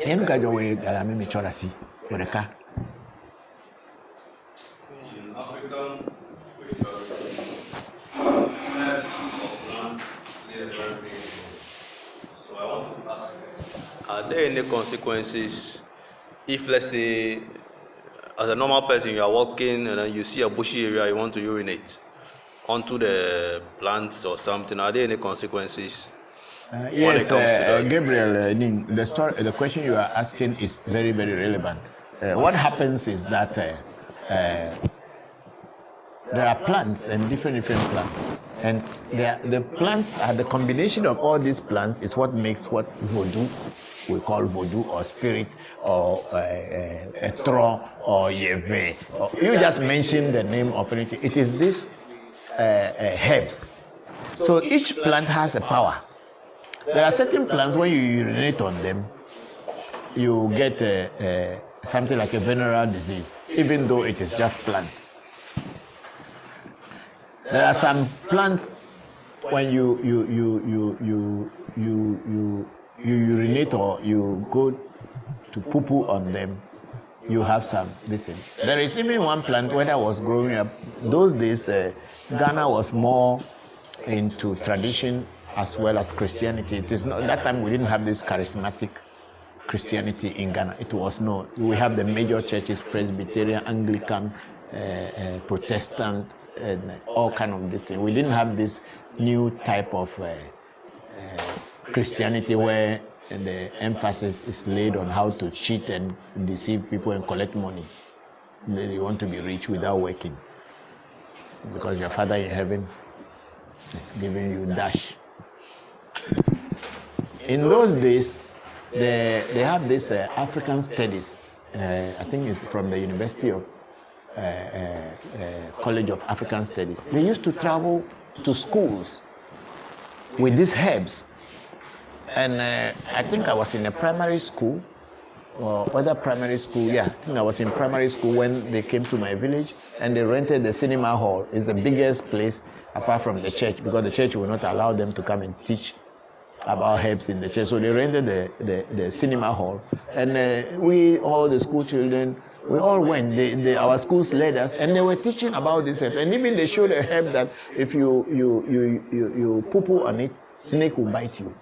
Yen ka jo we gara me chorasi oreka. In African culture, herbs or plants play a very big role. So I want to ask, are there any consequences if, let's say, as a normal person, you are walking and then you see a bushy area, you want to urinate onto the plants or something? Are there any consequences? Yes, Gabriel, the question you are asking is very, very relevant. What happens is that there are plants and different plants, and the plants are the combination of all these plants is what makes what vodu we call vodu or spirit or a tro or yeve. You just mentioned the name of anything. It is this herbs. So each plant has a power. There are certain plants when you urinate on them, you get something like a venereal disease, even though it is just plant. There are some plants when you urinate or you go to poo-poo on them, you have some listen. There is even one plant when I was growing up. Those days, Ghana was more into tradition as well as Christianity. It is not that time we didn't have this charismatic Christianity in Ghana. It was no. We have the major churches: Presbyterian, Anglican, Protestant, and all kind of this thing. We didn't have this new type of Christianity where the emphasis is laid on how to cheat and deceive people and collect money. You want to be rich without working because your Father in heaven is giving you dash. In those days, they have this African studies. I think it's from the University of College of African Studies. They used to travel to schools with these herbs. And I think I was in a primary school or other primary school. Yeah, I think I was in primary school when they came to my village and they rented the cinema hall. It's the biggest place apart from the church because the church will not allow them to come and teach about herbs in the church. So they rented the cinema hall. And we, all the school children, we all went. Our schools led us, and they were teaching about this herb. And even they showed a herb that if you poo-poo on it, snake will bite you.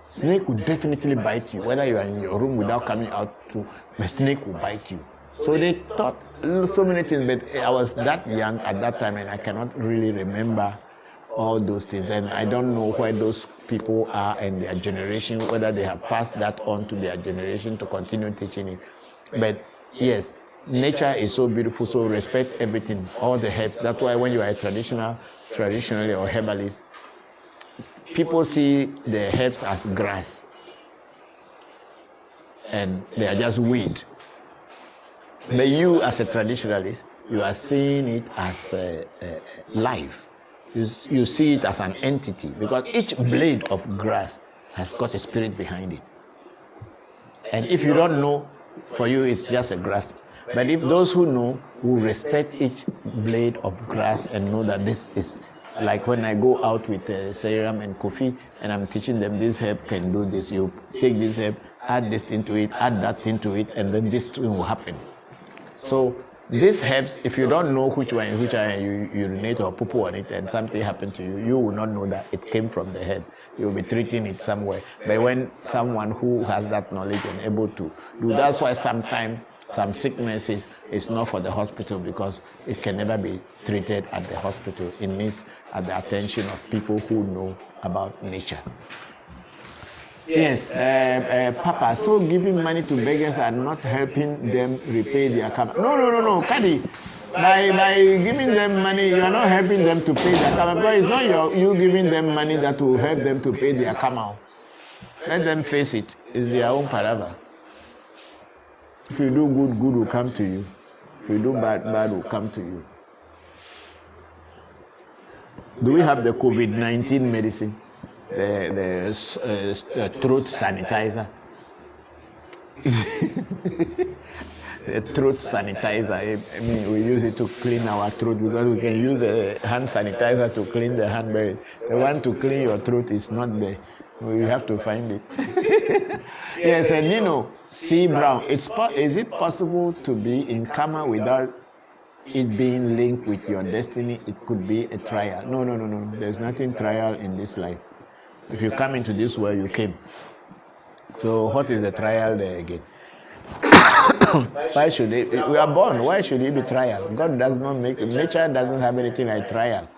Snake will definitely bite you, whether you are in your room without coming out, the snake will bite you. So they taught so many things, but I was that young at that time, and I cannot really remember all those things. And I don't know where those people are and their generation, whether they have passed that on to their generation to continue teaching it. But yes, nature is so beautiful, so respect everything, all the herbs. That's why when you are a traditionally or herbalist, people see the herbs as grass and they are just weed. But you as a traditionalist, you are seeing it as life. You see it as an entity because each blade of grass has got a spirit behind it. And if you don't know, for you it's just a grass. But if those who know will respect each blade of grass and know that this is like when I go out with Serum and Kofi and I'm teaching them this herb can do this. You take this herb, add this thing to it, add that thing to it, and then this thing will happen. So these herbs, if you don't know which one you urinate or poo-poo on it and something happened to you, you will not know that it came from the herb. You will be treating it somewhere. But when someone who has that knowledge and able to do, that's why sometimes some sicknesses is not for the hospital because it can never be treated at the hospital. It needs at the attention of people who know about nature. Yes, Papa, so giving money to beggars and not helping them repay their karma. No, Kadi. By giving them money, you are not helping them to pay their karma. Because it's not you giving them money that will help them to pay their karma. Let them face it. It's their own palaver. If you do good, good will come to you. If you do bad, bad will come to you. Do we have the COVID-19 medicine? The throat sanitizer. The throat sanitizer. I mean, we use it to clean our throat because we can use a hand sanitizer to clean the hand, but the one to clean your throat is not there. We have to find it. Yes, and C. Brown. Is it possible to be in karma without it being linked with your destiny? It could be a trial. No. There's nothing trial in this life. If you come into this world, you came. So what is the trial there again? Why should it? We are born. Why should it be trial? God does not make it. Nature doesn't have anything like trial.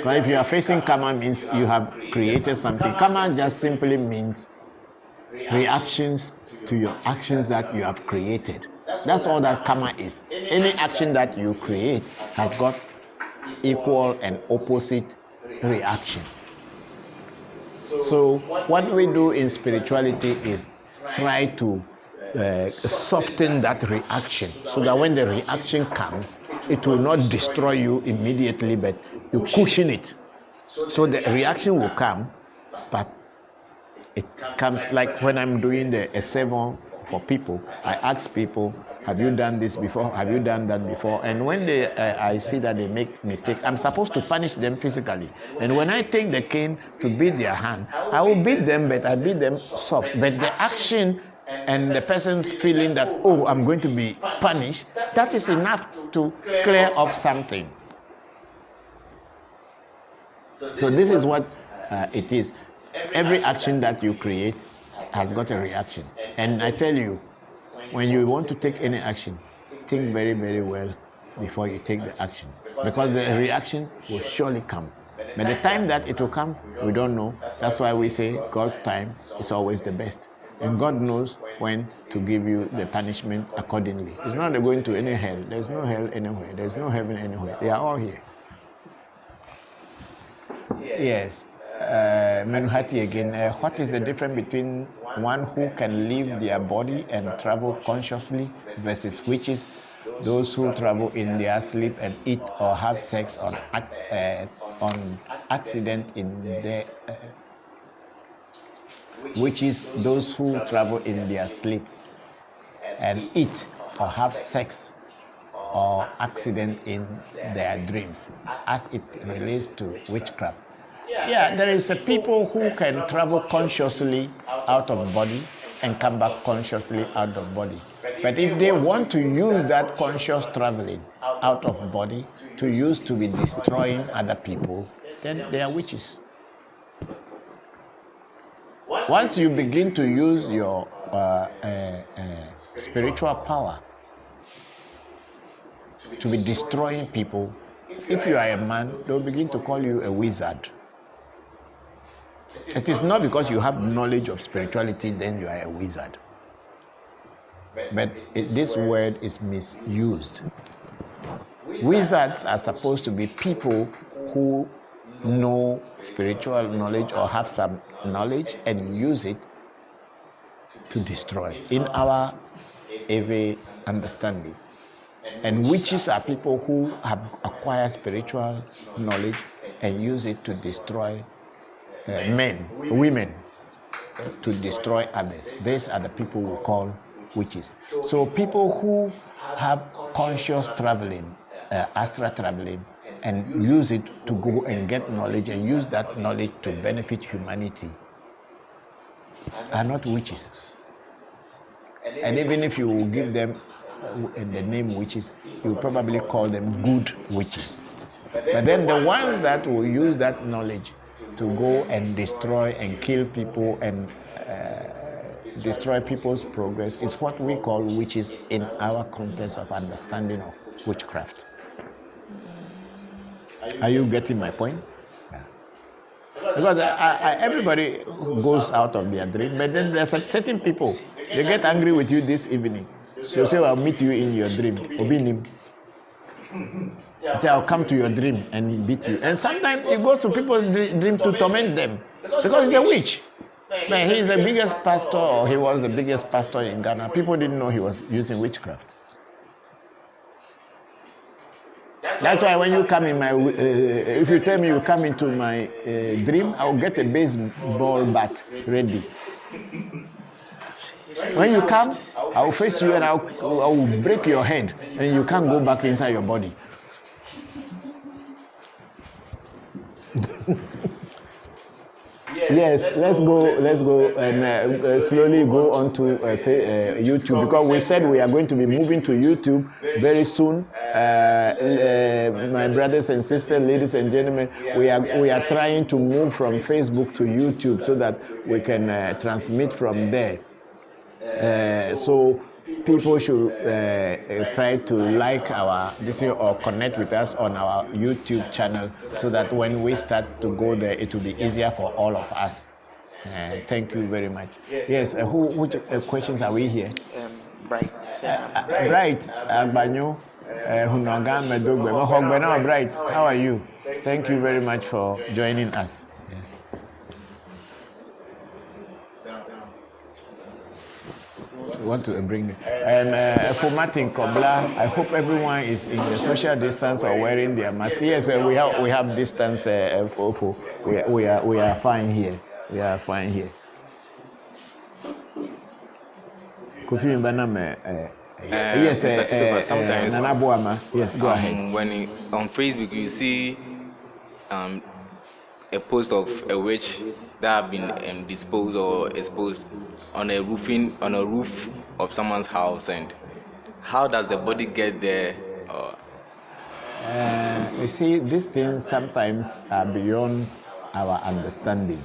But if you are facing karma, means you have created something. Karma just simply means reactions to your actions that you have created. That's all that karma is. Any action that you create has got equal and opposite reaction. So what we do in spirituality is try to soften that reaction, so that when the reaction comes, it will not destroy you immediately, but you cushion it. So the reaction will come, but it comes like when I'm doing the A7 for people. I ask people, have you done this before? Have you done that before? And when I see that they make mistakes, I'm supposed to punish them physically. And when I take the cane to beat their hand, I will beat them, but I beat them soft. But the action and the person's feeling that, oh, I'm going to be punished, that is enough to clear up something. So this is what it is. Every action that you create has got a reaction. And I tell you, when you want to take any action, think very, very well before you take the action. Because the reaction will surely come. But the time that it will come, we don't know. That's why we say God's time is always the best. And God knows when to give you the punishment accordingly. It's not going to any hell. There's no hell anywhere. There's no heaven anywhere. They are all here. Yes. Menuhati again. What is the difference between one who can leave their body and travel consciously versus witches, those who travel in their sleep and eat or have sex on accident in their witches, those who travel in their sleep and eat or have sex or accident in their dreams, as it relates to witchcraft? Yeah, there is a people who can travel consciously out of body and come back consciously out of body. But if they want to use that conscious traveling out of body to use to be destroying other people, then they are witches. Once you begin to use your spiritual power to be destroying people, if you are a man, they'll begin to call you a wizard. It is not because you have knowledge of spirituality, then you are a wizard. But this word is misused. Wizards are supposed to be people who know spiritual knowledge or have some knowledge and use it to destroy in our every understanding. And witches are people who have acquired spiritual knowledge and use it to destroy women, to destroy others. These are the people we call witches. So people who have conscious traveling, astral traveling, and use it to go and get knowledge and use that knowledge to benefit humanity are not witches. And even if you give them the name witches, you probably call them good witches. But then the ones that will use that knowledge to go and destroy and kill people and destroy people's progress is what we call witches in our context of understanding of witchcraft. Are you getting my point? Yeah. Because everybody goes out of their dream, but then there's certain people, they get angry with you this evening. They'll say, I'll meet you in your dream. Obinim. I'll come to your dream and beat you. And sometimes it goes to people's dream to torment them because he's a witch. Man, he's the biggest pastor, or he was the biggest pastor in Ghana. People didn't know he was using witchcraft. That's why when you come in my, if you tell me you come into my dream, I'll get a baseball bat ready. When you come, I'll face you and I'll break your head, and you can't go back inside your body. Yes, let's go and slowly go on to YouTube, because we said we are going to be moving to YouTube very soon. My brothers and sisters, ladies and gentlemen, we are trying to move from Facebook to YouTube so that we can transmit from there. So people should try to like our this or connect with us on our YouTube channel, so that when we start to go there, it will be easier for all of us. Thank you very much. Yes, which questions are we here? Bright. Bright, Agbanyo, Hunoga Medogbe, Mohogbe. Now, Bright, how are you? Thank you very much for joining us. Yes. Want to bring me. And for Martin Kobla, I hope everyone is in the social distance or wearing their mask. Yes, we have distance. We are fine here. We are fine here. Kofi Mbaname. Yes, sometimes Nana Boama. Yes, go ahead. When on Facebook you see a post of a witch that have been disposed or exposed on a roof of someone's house, and how does the body get there? You see, these things sometimes are beyond our understanding.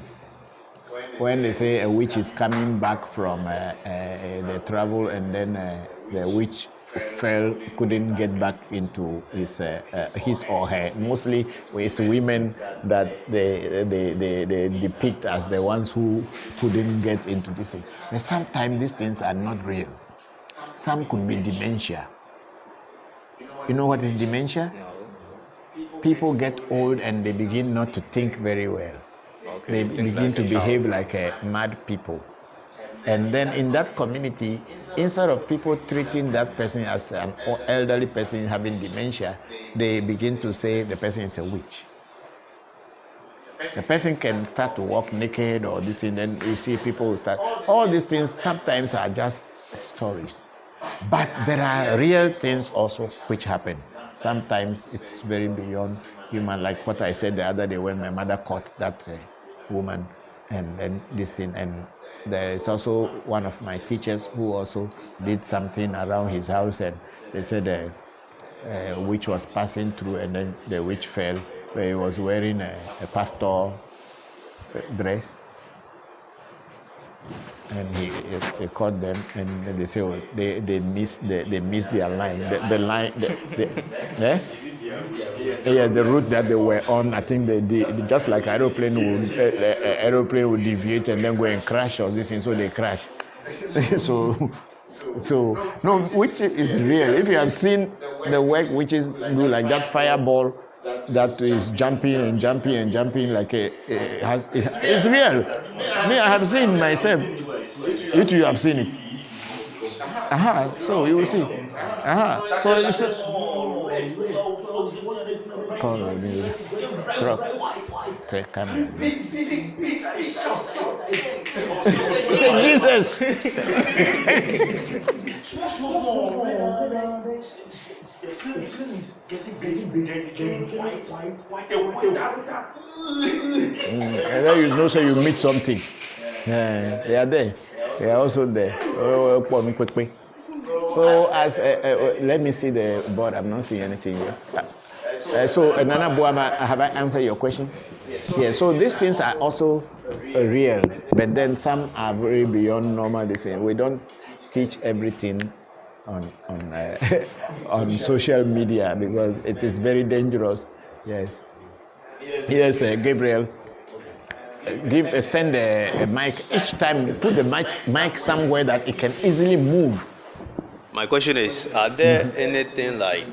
When they say a witch is coming back from the travel, and then the witch couldn't get back into his or her. Mostly it's women that they depict as the ones who couldn't get into this. But sometimes these things are not real. Some could be dementia. You know what is dementia? People get old and they begin not to think very well. They begin to behave like mad people. And then in that community, instead of people treating that person as an elderly person having dementia, they begin to say the person is a witch. The person can start to walk naked or this, and then you see people will start. All these things sometimes are just stories. But there are real things also which happen. Sometimes it's very beyond human, like what I said the other day when my mother caught that woman and this thing. And there is also one of my teachers who also did something around his house, and they said a witch was passing through, and then the witch fell, where he was wearing a pastor dress. And he caught them, and then they say, oh, they missed their line. The line, the route that they were on. I think they just like aeroplane would deviate and then go and crash or this thing, so they crashed. So no, witch is real. If you have seen the work witches do, like that fireball that is jumping and jumping and jumping like it's real. Me, I have seen myself. You too, you have seen it. So you will see. So you see. Truck. Take camera. Jesus. The film is getting big, getting white. And then you know, so you meet something. They are there. They are also there. So as let me see the board. I'm not seeing anything here. So Nana Boama, have I answered your question? Yes. So these things are also real, but then some are very beyond normal. We don't teach everything on social media because it is very dangerous. Yes. Yes, Gabriel. Send a mic each time. Put the mic somewhere that it can easily move. My question is: are there anything like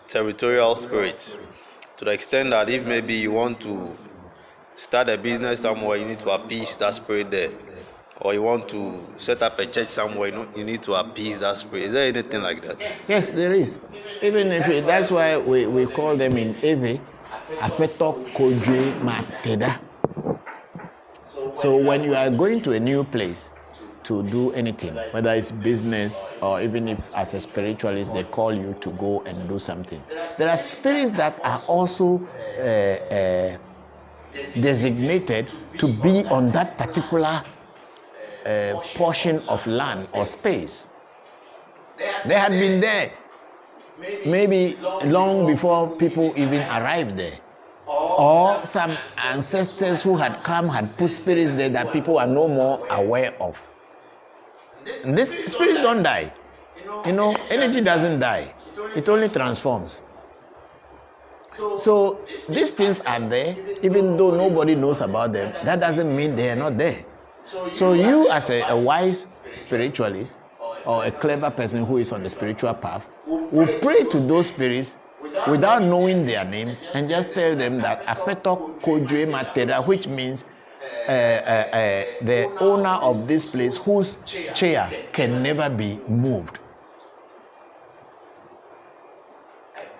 territorial spirits, to the extent that if maybe you want to start a business somewhere, you need to appease that spirit there? Or you want to set up a church somewhere, you need to appease that spirit. Is there anything like that? Yes, there is. Even if that's why we call them in Ewe, Apeto Kodwe Mateda. So when you are going to a new place to do anything, whether it's business or even if as a spiritualist they call you to go and do something, there are spirits that are also designated to be on that particular portion of land or space. They had been there maybe long before people even arrived there. Or some ancestors who had come had put spirits there that people are no more aware of. And these spirits don't die. Energy doesn't die. It only transforms. So these things are there, even though nobody knows about them. That doesn't mean they are not there. So you as a wise spiritualist or a clever person who is on the spiritual path will pray to those spirits without knowing their names and just tell them that Akweto Kojue Matera, which means the owner of this place whose chair can never be moved.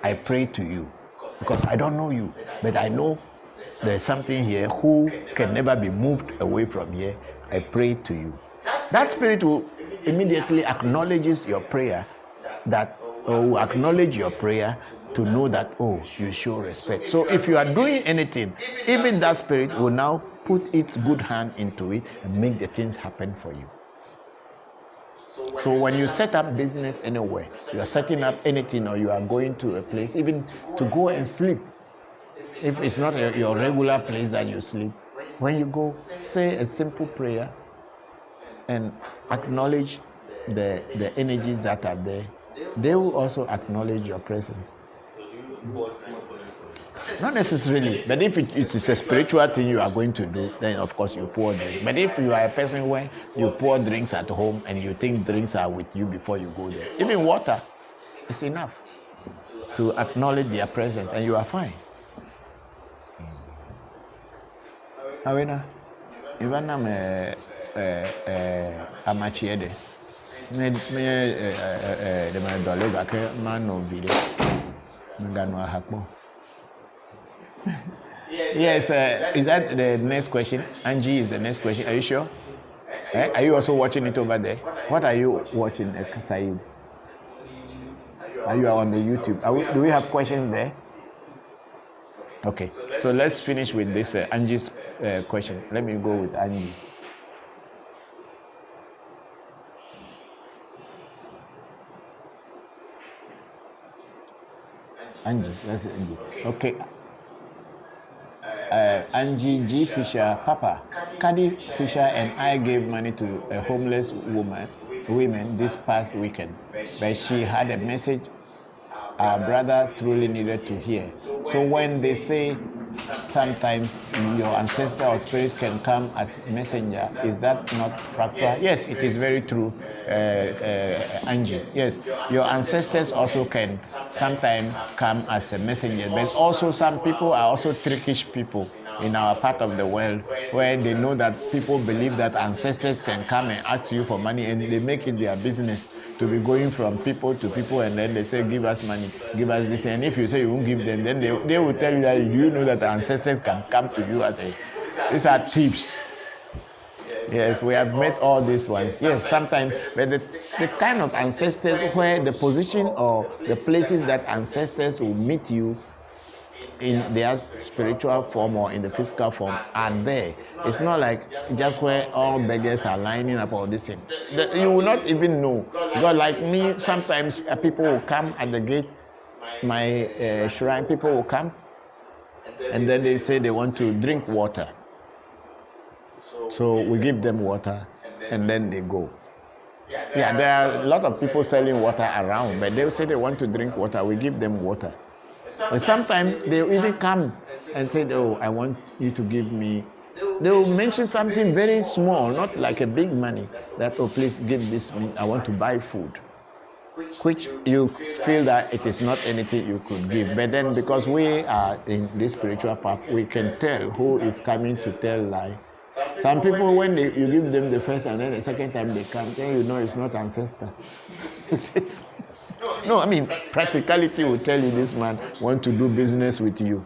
I pray to you because I don't know you, but I know there's something here who can never be moved away from here. I pray to you. That spirit will immediately acknowledges your prayer, will acknowledge your prayer to know that, you show respect. So if you are doing anything, even that spirit will now put its good hand into it and make the things happen for you. So when you set up business anywhere, you are setting up anything or you are going to a place, even to go and sleep, if it's not your regular place that you sleep, when you go, say a simple prayer and acknowledge the energies that are there, they will also acknowledge your presence. Not necessarily, but if it is a spiritual thing you are going to do, then of course you pour drinks. But if you are a person where you pour drinks at home and you think drinks are with you before you go there, even water is enough to acknowledge their presence and you are fine. Awena, Ivana amachiede. Me the man dolega ke man no video. Ngano hakpo. Yes, is that the next question? Angie is the next question. Are you sure? Are you also watching it over there? What are you watching, Saeed? Are you on the YouTube? Do we have questions there? Okay, so let's finish with this Angie's question. Let me go with Angie. Angie, that's Angie. Okay. Angie G. Fisher, Papa, Caddy Fisher and I gave money to a homeless women this past weekend, but she had a message our brother truly needed to hear. So when they say sometimes your ancestor or spirits can come as messenger, is that not factual? Yes, it is very true, Angie. Yes, your ancestors also can sometimes come as a messenger, but also some people are also trickish people in our part of the world where they know that people believe that ancestors can come and ask you for money and they make it their business to be going from people to people, and then they say, give us money, give us this, and if you say you won't give them, then they will tell you that you know that the ancestors can come to you as these are tips. Yes, we have met all these ones. Yes, sometimes, but the kind of ancestors where the position or the places that ancestors will meet you in their spiritual form or in the physical form are there. It's not like just where all beggars are lining up all this thing. You will not even know. Because like me, sometimes people will come at the gate, my shrine, people will come and then they say they want to drink water. So we give them water and then they go. Yeah, there are a lot of people selling water around, but they will say they want to drink water, we give them water. But sometimes they will even come and say, I want you to give me. They will mention something very small, not like a big money, that, please give this me, I want to buy food. Which you feel that it is not anything you could give. But then because we are in this spiritual path, we can tell who is coming to tell lie. Some people, when you give them the first and then the second time they come, then you know it's not ancestor. No, I mean, practicality will tell you this man want to do business with you.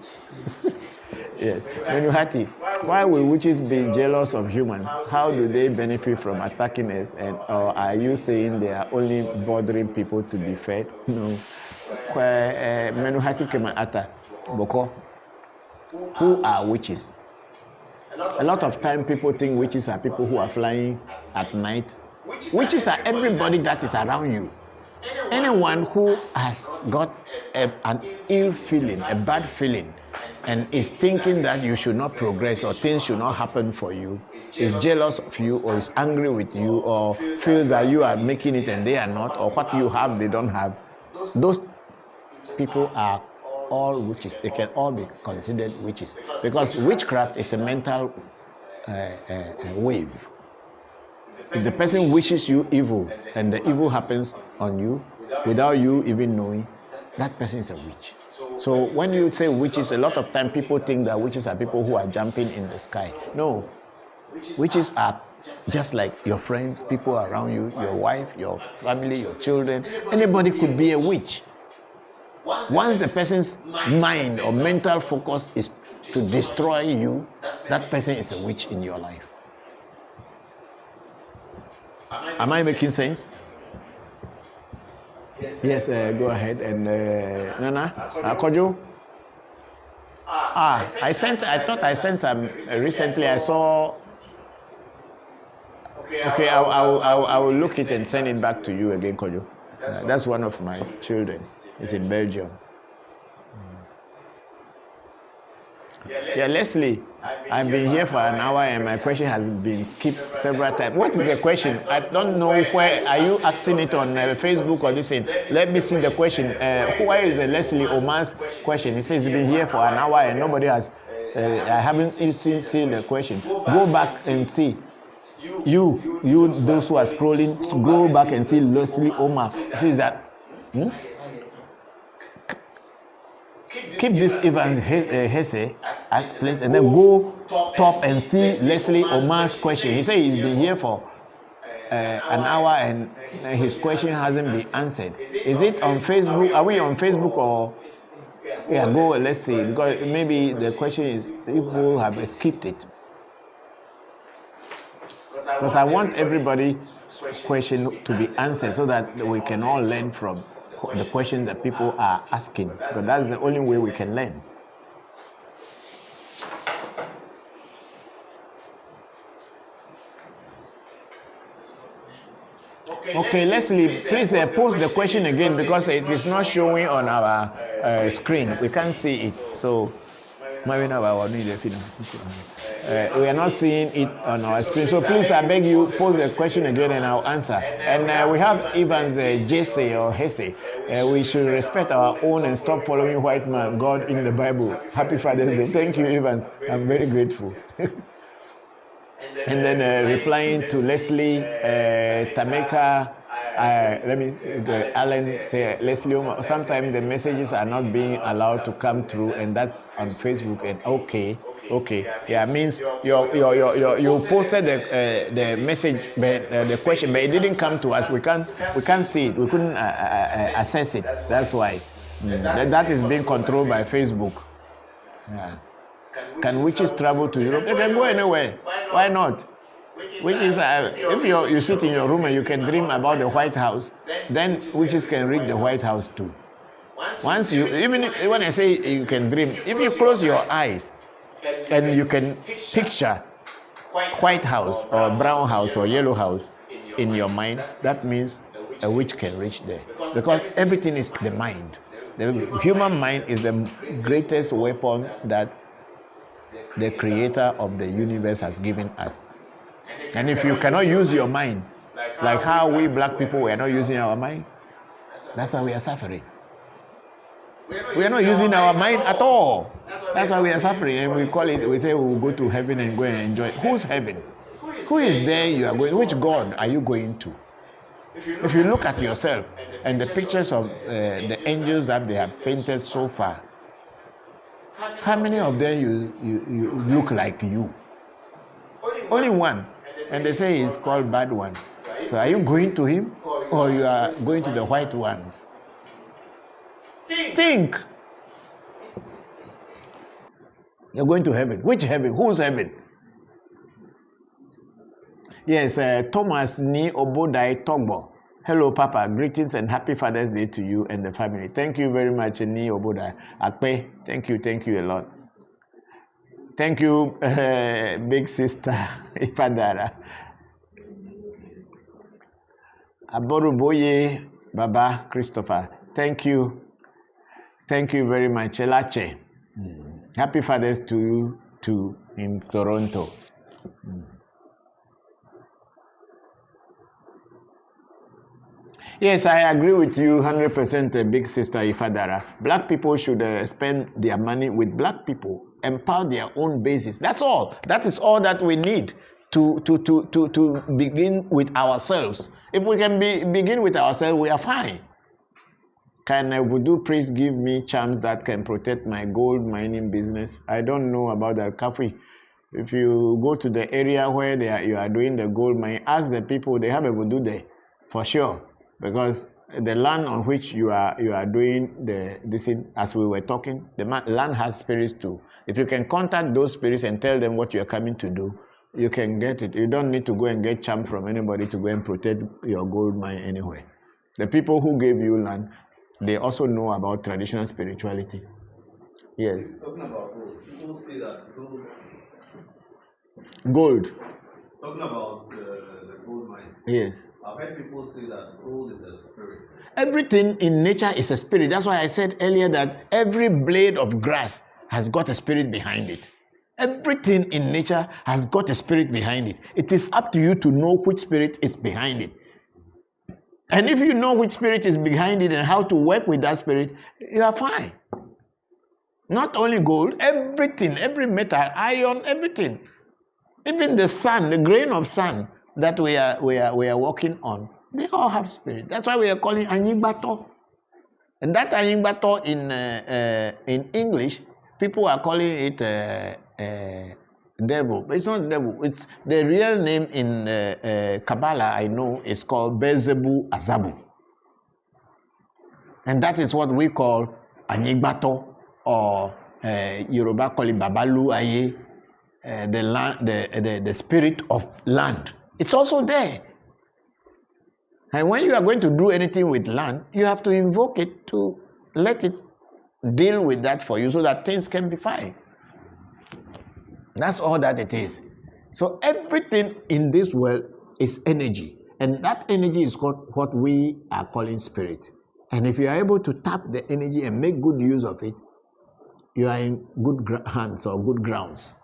Yes. Menuhati, why will witches be jealous of humans? How do they benefit from attacking us? And or are you saying they are only bothering people to be fed? No. Menuhati kema ata, Bokor. Who are witches? A lot of time people think witches are people who are flying at night. Witches are everybody that is around you. Anyone who has got an ill feeling, a bad feeling, and is thinking that you should not progress or things should not happen for you, is jealous of you or is angry with you or feels that you are making it and they are not, or what you have they don't have, those people are all witches. They can all be considered witches because witchcraft is a mental wave. If the person wishes you evil and the evil happens on you without you even knowing, that person is a witch. So when you say witches, a lot of time people think that witches are people who are jumping in the sky. No, witches are just like your friends, people around you, your wife, your family, your children. Anybody could be a witch. Once the person's mind or mental focus is to destroy you, that person is a witch in your life. Am I making sense? Yes, go ahead. And Nana, Kojo? I thought I sent some recently. I saw. Okay, I will look it and send it back to you again, Kojo. That's one of my children. It's in Belgium. Yeah, Leslie, I've been here for an hour and my question has been skipped several times. What is the question? I don't know where. Are you asking it on Facebook or this thing? Let me see the question. Why is Leslie Omar's question? He says he's been here for an hour and nobody has. I haven't seen the question. Go back and see. You, those who are scrolling, go back and see Leslie Omar. See that? Keep this Evans Hesse as place and then go top and see Leslie Omar's question. He said he's been here for an hour and his question hasn't been answered. Is it on Facebook? Are we on Facebook or? Yeah, go, let's see. Because maybe the question is people have skipped it. Because I want everybody's question to be answered so that we can all learn from the question that people are asking, but that's the only way we can learn. Okay, Leslie, please post the question again because it is not showing on our screen. We can't see it. So, we are not seeing it on our screen. So please, I beg you, post the question again and I'll answer. And we have Evans Jesse or Hesse. We should respect our own and stop following white man, God in the Bible. Happy Father's Day. Thank you, Evans. I'm very grateful. And then replying to Leslie, Tameka, Alan say Leslie, sometimes the messages are not being allowed to come through, and that's on Facebook. And okay, yeah, means you posted the message, but the question, but it didn't come to us. We can't see it. We couldn't access it. That's why that is being controlled by Facebook. Yeah. Can witches travel to Europe? They can go anywhere. Why not? Witches, if you sit in your room and you can dream about the White House, then witches can reach the White House too. Once you, even when I say you can dream, if you close your eyes and you can picture White House or Brown House or Yellow House in your mind, that means a witch can reach there. Because everything is the mind. The human mind is the greatest weapon that the creator of the universe has given us. And if you cannot use your mind, like how we black people were not using our mind, that's why we are suffering. We are not using our mind at all. That's why we are suffering. And we call it, we say we will go to heaven and go and enjoy. Who's heaven? Who is there you are going? Which God are you going to? If you look at yourself and the pictures of the angels that they have painted so far, how many of them you look like you? Only one. And they say he's called bad one. So are you going to him or you are going to the white ones? Think. You're going to heaven. Which heaven? Whose heaven? Yes, Thomas Ni Obodai Togbo. Hello, Papa. Greetings and happy Father's Day to you and the family. Thank you very much, Ni Obodai. Akpe, thank you a lot. Thank you, big sister Ipadara. Aboruboye Baba Christopher. Thank you. Thank you very much. Elache. Happy Father's to you too in Toronto. Yes, I agree with you 100%, big sister Ifadara. Black people should spend their money with black people, empower their own basis. That's all. That is all that we need to begin with ourselves. If we can begin with ourselves, we are fine. Can a voodoo priest give me charms that can protect my gold mining business? I don't know about that. Kafi, if you go to the area where you are doing the gold mine, ask the people, they have a voodoo there, for sure. Because the land on which you are doing this, as we were talking, the land has spirits too. If you can contact those spirits and tell them what you are coming to do, you can get it. You don't need to go and get charm from anybody to go and protect your gold mine anyway. The people who gave you land, they also know about traditional spirituality. Yes. Talking about gold, people say that Gold. Talking about the gold mine. Yes. I've heard people say that gold is a spirit. Everything in nature is a spirit. That's why I said earlier that every blade of grass has got a spirit behind it. Everything in nature has got a spirit behind it. It is up to you to know which spirit is behind it. And if you know which spirit is behind it and how to work with that spirit, you are fine. Not only gold, everything, every metal, iron, everything. Even the sun, the grain of sun that we are working on, they all have spirit. That's why we are calling Anyigbato. And that Anyigbato in English, people are calling it devil. But it's not devil. It's the real name in Kabbalah, I know, is called Beelzebub Azabu. And that is what we call Anyigbato, or Yoruba call it Babalu Aye, the spirit of land. It's also there. And when you are going to do anything with land, you have to invoke it to let it deal with that for you so that things can be fine. That's all that it is. So everything in this world is energy. And that energy is what we are calling spirit. And if you are able to tap the energy and make good use of it, you are in good hands or good grounds.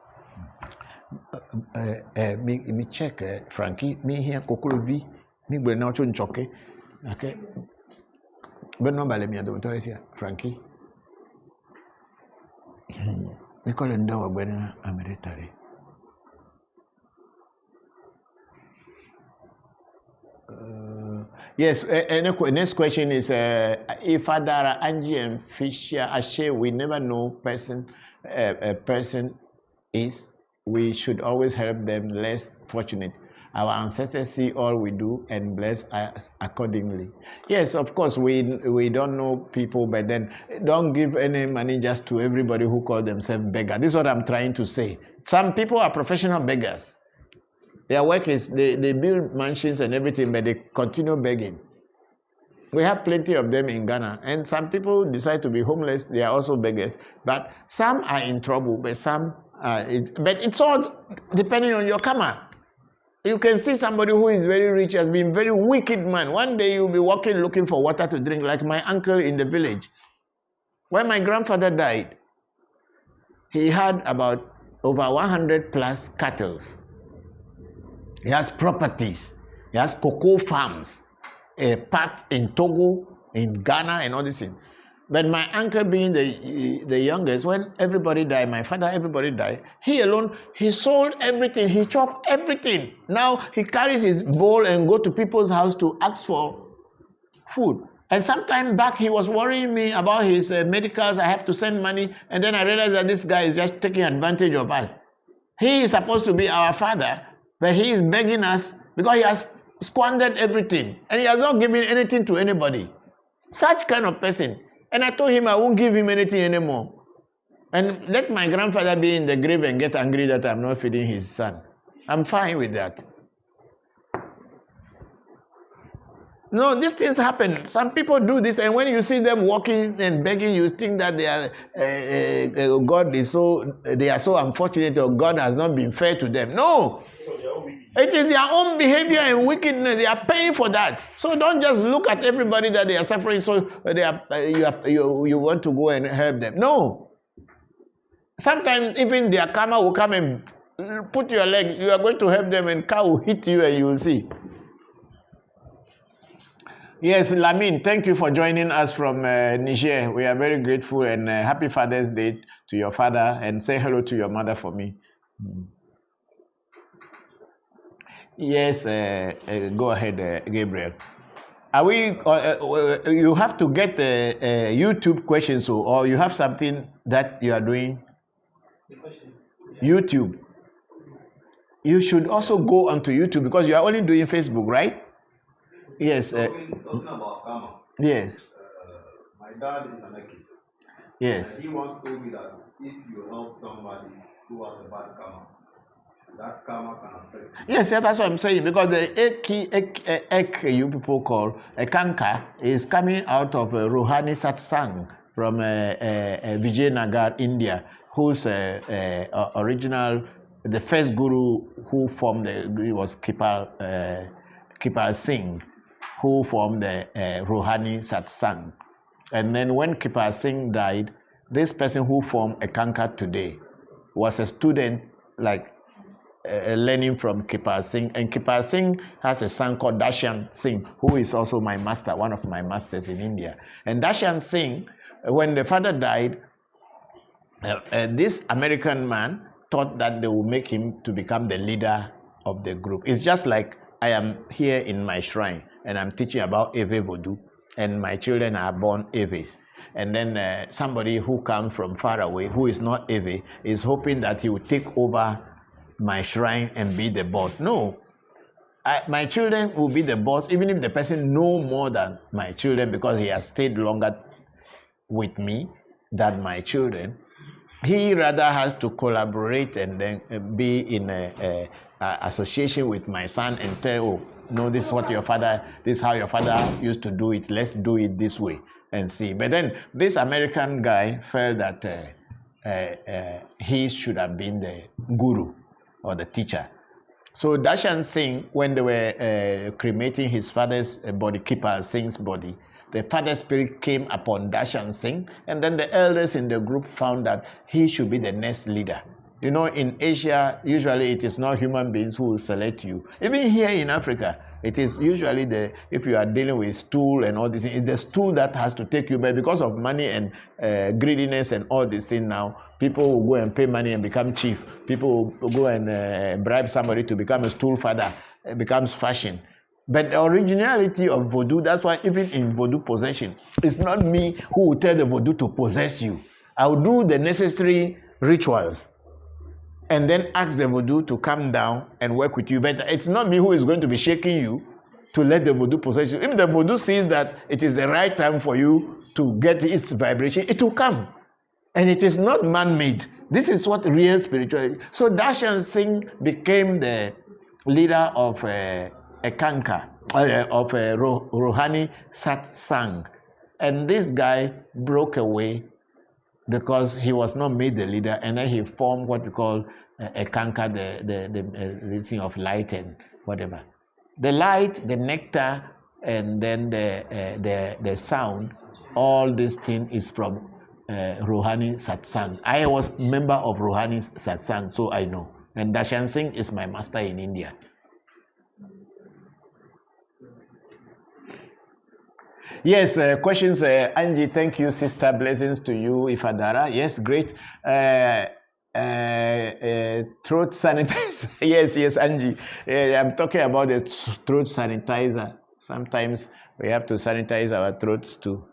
Me check, Frankie. Me here, Kokolovi. Me go now to Nchoke. Okay. But no, let me have here, Frankie. We call him down when I'm military. Yes, next question is if Adara, Angie, and Fisher Ashe, we never know a person is, we should always help them less fortunate. Our ancestors see all we do and bless us accordingly. Yes, of course, we don't know people, but then don't give any money just to everybody who call themselves beggar. This is what I'm trying to say. Some people are professional beggars. Their work is they build mansions and everything, but they continue begging. We have plenty of them in Ghana, and some people decide to be homeless. They are also beggars, but some are in trouble, but some but it's all depending on your karma. You can see somebody who is very rich, has been very wicked man. One day you'll be walking looking for water to drink, like my uncle in the village. When my grandfather died, he had about over 100 plus cattle. He has properties. He has cocoa farms, a part in Togo, in Ghana, and all these things. But my uncle being the youngest, when everybody died, my father, everybody died, he alone, he sold everything, he chopped everything. Now he carries his bowl and go to people's house to ask for food. And sometime back, he was worrying me about his medicals. I have to send money. And then I realized that this guy is just taking advantage of us. He is supposed to be our father, but he is begging us because he has squandered everything. And he has not given anything to anybody. Such kind of person. And I told him I won't give him anything anymore. And let my grandfather be in the grave and get angry that I'm not feeding his son. I'm fine with that. No, these things happen. Some people do this, and when you see them walking and begging, you think that they are God is they are so unfortunate, or God has not been fair to them. No, it is their own behavior and wickedness. They are paying for that. So don't just look at everybody that they are suffering. So you want to go and help them. No. Sometimes even their karma will come and put your leg. You are going to help them, and car will hit you, and you will see. Yes, Lamin, thank you for joining us from Niger. We are very grateful, and happy Father's Day to your father, and say hello to your mother for me. Yes, go ahead, Gabriel. Are we? You have to get YouTube questions, or you have something that you are doing? YouTube. You should also go onto YouTube, because you are only doing Facebook, right? Yes. Talking about karma. Yes. My dad is an artist. Yes. He once told me that if you help somebody who has a bad karma, that karma can affect you. Yes, that's what I'm saying, because the ek you people call a kanka is coming out of Rohani Satsang from Vijayanagar, India, whose original, the first guru who formed it was Kipal Singh, who formed the Rohani Satsang. And then when Kipal Singh died, this person who formed a kanka today was a student, like learning from Kipal Singh. And Kipal Singh has a son called Dashan Singh, who is also my master, one of my masters in India. And Dashan Singh, when the father died, this American man thought that they would make him to become the leader of the group. It's just like I am here in my shrine, and I'm teaching about Eve vodu, and my children are born Eves. And then somebody who comes from far away, who is not Eve, is hoping that he will take over my shrine and be the boss. No, my children will be the boss, even if the person know more than my children, because he has stayed longer with me than my children. He rather has to collaborate and then be in a association with my son and tell, oh, no, this is what your father, this is how your father used to do it, let's do it this way and see. But then this American guy felt that he should have been the guru or the teacher. So Dashan Singh, when they were cremating his father's body, Kipal Singh's body, the father spirit came upon Dashan Singh, and then the elders in the group found that he should be the next leader. You know, in Asia, usually it is not human beings who will select you. Even here in Africa, it is usually if you are dealing with stool and all this, it's the stool that has to take you. But because of money and greediness and all this thing now, people will go and pay money and become chief. People will go and bribe somebody to become a stool father. It becomes fashion. But the originality of voodoo, that's why even in voodoo possession, it's not me who will tell the voodoo to possess you. I'll do the necessary rituals and then ask the voodoo to come down and work with you. But it's not me who is going to be shaking you to let the voodoo possess you. If the voodoo sees that it is the right time for you to get its vibration, it will come. And it is not man-made. This is what real spirituality. So Dashan Singh became the leader of a kanka, of a Rohani Satsang. And this guy broke away because he was not made the leader, and then he formed what we call a kanka, the thing of light and whatever. The light, the nectar, and then the sound, all this thing is from Rohani Satsang. I was member of Rohani Satsang, so I know. And Dashan Singh is my master in India. Yes, questions. Angie, thank you, sister. Blessings to you, Ifadara. Yes, great. Throat sanitizer. Yes, Angie. I'm talking about the throat sanitizer. Sometimes we have to sanitize our throats too.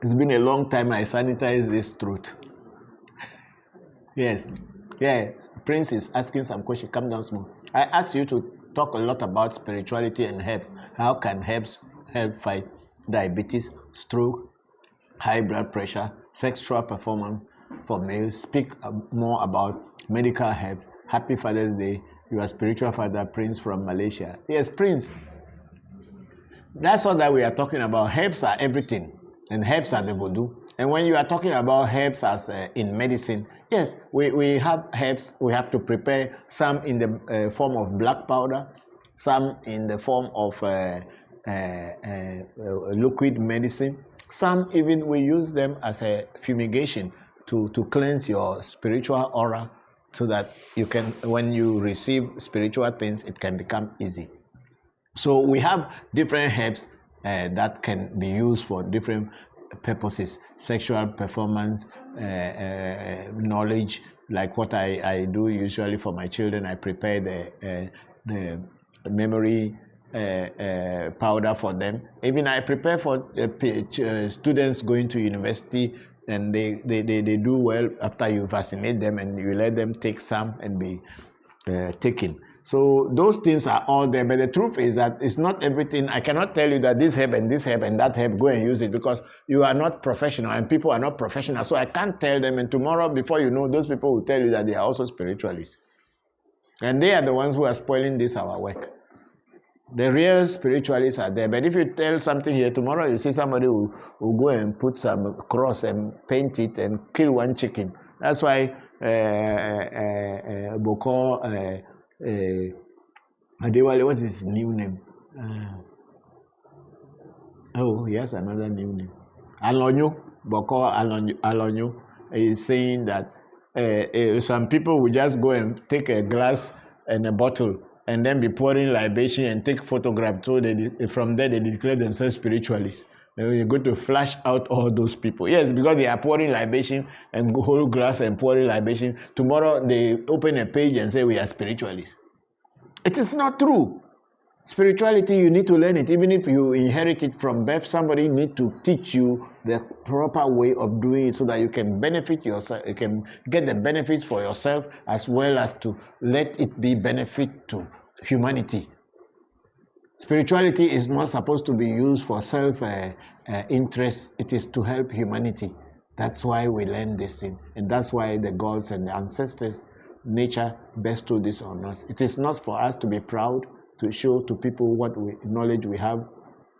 It's been a long time I sanitized this throat. Yes. Yeah, Prince is asking some question. Come down small. I asked you to talk a lot about spirituality and herbs. How can herbs help fight diabetes, stroke, high blood pressure, sexual performance for males? Speak more about medical herbs. Happy Father's Day. Your spiritual father, Prince from Malaysia. Yes, Prince. That's all that we are talking about. Herbs are everything, and herbs are the voodoo. And when you are talking about herbs as in medicine, yes, we have herbs. We have to prepare some in the form of black powder, some in the form of liquid medicine. Some even we use them as a fumigation to cleanse your spiritual aura, so that you can, when you receive spiritual things, it can become easy. So we have different herbs that can be used for different purposes: sexual performance, knowledge, like what I do usually for my children. I prepare the memory powder for them. Even I prepare for students going to university, and they do well after you vaccinate them and you let them take some and be taken. So those things are all there, but the truth is that it's not everything. I cannot tell you that this herb and this herb and that herb, go and use it, because you are not professional and people are not professional. So I can't tell them, and tomorrow, before you know, those people will tell you that they are also spiritualists. And they are the ones who are spoiling this, our work. The real spiritualists are there. But if you tell something here, tomorrow you see somebody who go and put some cross and paint it and kill one chicken. That's why Bokor Adewale, what's his new name? He has another new name. Bokor Alonyo is saying that some people will just go and take a glass and a bottle and then be pouring libation and take photographs. So from there they declare themselves spiritualists. You're going to flash out all those people. Yes, because they are pouring libation and whole glass and pouring libation. Tomorrow they open a page and say we are spiritualists. It is not true. Spirituality, you need to learn it. Even if you inherit it from birth, somebody need to teach you the proper way of doing it so that you can benefit yourself, you can get the benefits for yourself, as well as to let it be benefit to humanity. Spirituality is not supposed to be used for self-interest. It is to help humanity. That's why we learn this thing. And that's why the gods and the ancestors, nature, bestowed this on us. It is not for us to be proud, to show to people what knowledge we have,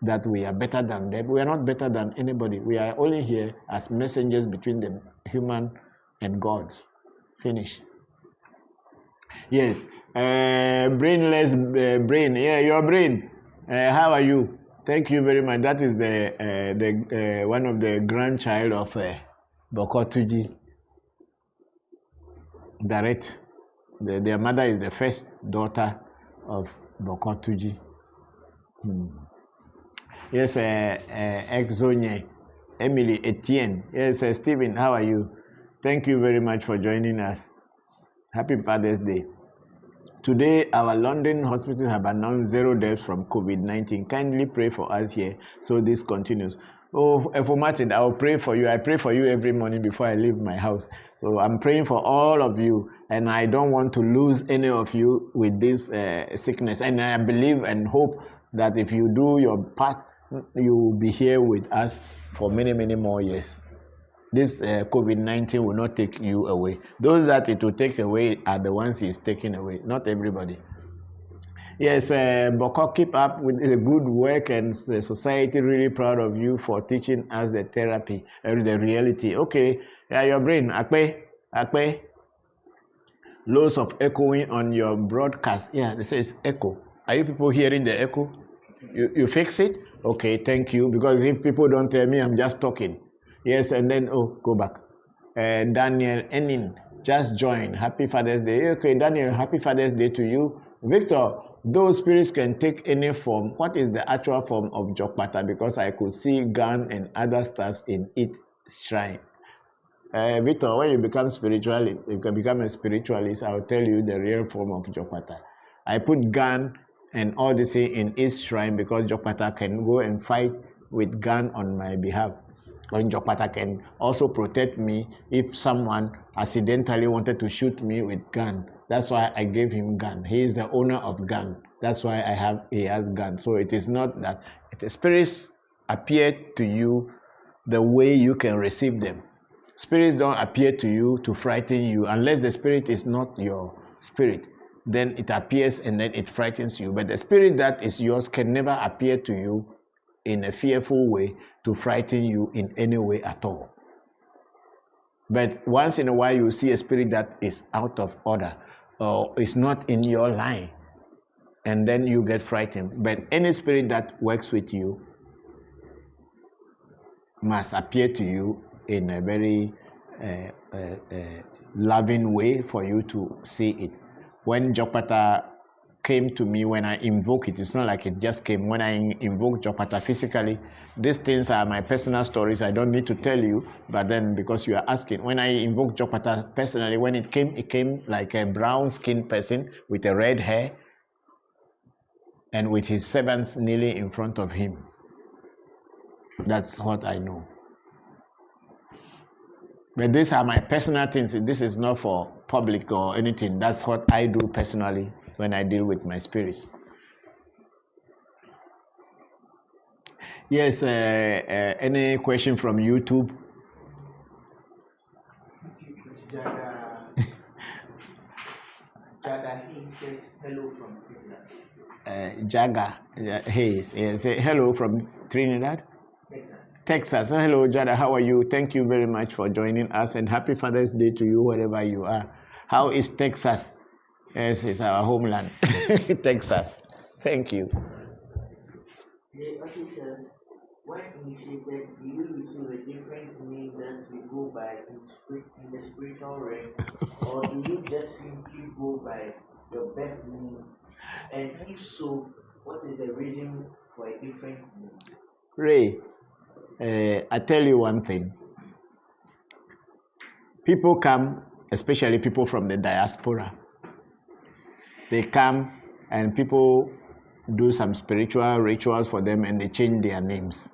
that we are better than them. We are not better than anybody. We are only here as messengers between the human and gods. Finish. Yes. Brainless brain. Yeah, your brain. How are you? Thank you very much. That is the one of the grandchild of Bokor Tuji. Direct. Their mother is the first daughter of Bokor Tuji. Yes, Exonye, Emily Etienne. Yes, Stephen, how are you? Thank you very much for joining us. Happy Father's Day. Today, our London hospitals have announced 0 deaths from COVID-19. Kindly pray for us here so this continues. Oh, Martin, I will pray for you. I pray for you every morning before I leave my house. So I'm praying for all of you, and I don't want to lose any of you with this sickness. And I believe and hope that if you do your part, you will be here with us for many, many more years. This COVID-19 will not take you away. Those that it will take away are the ones he is taking away, not everybody. Yes, Bokor, keep up with the good work, and the society really proud of you for teaching us the therapy, the reality. Okay, yeah, your brain, Akpe. Loads of echoing on your broadcast. Yeah, they say it's echo. Are you people hearing the echo? You fix it? Okay, thank you. Because if people don't tell me, I'm just talking. Yes, and then, go back. Daniel Enin, just join. Happy Father's Day. Okay, Daniel, happy Father's Day to you. Victor, those spirits can take any form. What is the actual form of Jokpata? Because I could see gun and other stuff in its shrine. Victor, when you become spiritual, you can become a spiritualist. I'll tell you the real form of Jokpata. I put gun and all this in its shrine because Jokpata can go and fight with gun on my behalf. And Jokpata can also protect me if someone accidentally wanted to shoot me with gun. That's why I gave him gun. He is the owner of gun. That's why he has gun. So it is not that the spirits appear to you the way you can receive them. Spirits don't appear to you to frighten you unless the spirit is not your spirit, then it appears and then it frightens you. But the spirit that is yours can never appear to you in a fearful way to frighten you in any way at all. But once in a while you see a spirit that is out of order or is not in your line, and then you get frightened. But any spirit that works with you must appear to you in a very loving way for you to see it. When Jokpata came to me, when I invoke it, it's not like it just came. When I invoke Jokpata physically, these things are my personal stories. I don't need to tell you, but then because you are asking, when I invoke Jokpata personally, when it came like a brown-skinned person with a red hair and with his servants kneeling in front of him. That's what I know. But these are my personal things. This is not for public or anything. That's what I do personally when I deal with my spirits. Yes, any question from YouTube? Jaga Hayes says hello from Trinidad. Jaga Hayes, say hello from Trinidad? Texas. Oh, hello, Jada. How are you? Thank you very much for joining us, and happy Father's Day to you, wherever you are. How is Texas? Yes, it's our homeland, Texas. Thank you. The officials, when initiated, do you receive a different name that you go by in the spiritual realm, or do you just simply go by your birth name? And if so, what is the reason for a different name? Ray, I tell you one thing. People come, especially people from the diaspora. They come and people do some spiritual rituals for them and they change their names.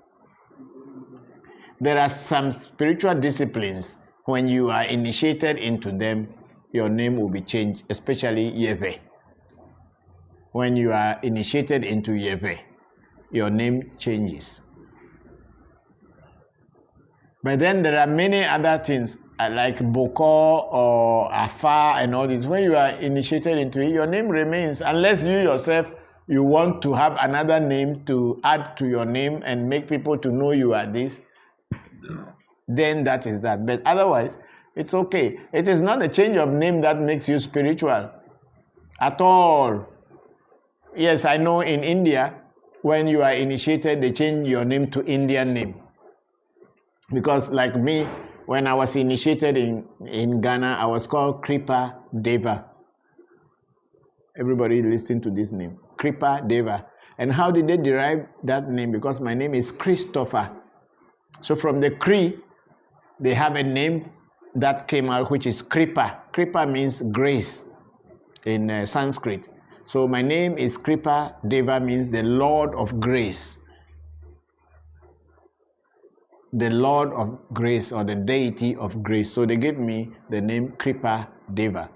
There are some spiritual disciplines, when you are initiated into them, your name will be changed, especially Yeve. When you are initiated into Yeve, your name changes. But then there are many other things like Bokor or Afar and all this. When you are initiated into it, your name remains, unless you yourself you want to have another name to add to your name and make people to know you are this. Then that is that. But otherwise, it's okay. It is not a change of name that makes you spiritual at all. Yes, I know in India, when you are initiated, they change your name to Indian name. Because like me, when I was initiated in Ghana, I was called Kripa Deva. Everybody listen to this name, Kripa Deva. And how did they derive that name? Because my name is Christopher. So from the Kri, they have a name that came out, which is Kripa. Kripa means grace in Sanskrit. So my name is Kripa Deva, means the Lord of Grace. The Lord of Grace, or the deity of grace. So they gave me the name Kripa Deva.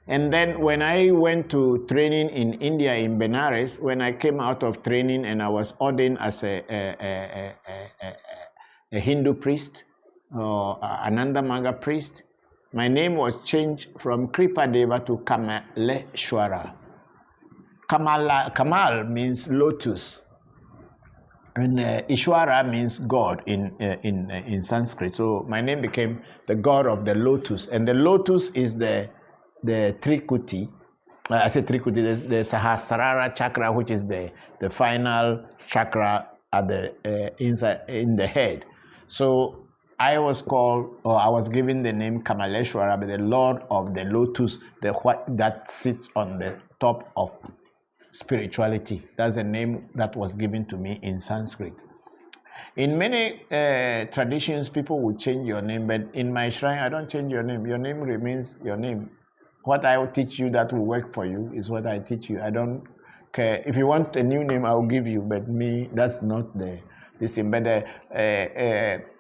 And then when I went to training in India, in Benares, when I came out of training and I was ordained as a Hindu priest, or Anandamaga priest, my name was changed from Kripa Deva to Kamaleshwara. Kamal means lotus. And Ishwara means God in Sanskrit. So my name became the God of the lotus. And the lotus is the Trikuti. I say Trikuti, the Sahasrara chakra, which is the final chakra at the inside in the head. So I was called, or I was given the name Kamaleshwara, but the Lord of the lotus, that sits on the top of spirituality. That's the name that was given to me in Sanskrit. In many traditions, people will change your name, but in my shrine, I don't change your name. Your name remains your name. What I will teach you that will work for you is what I teach you. I don't care. If you want a new name, I will give you, but me, that's not the thing. But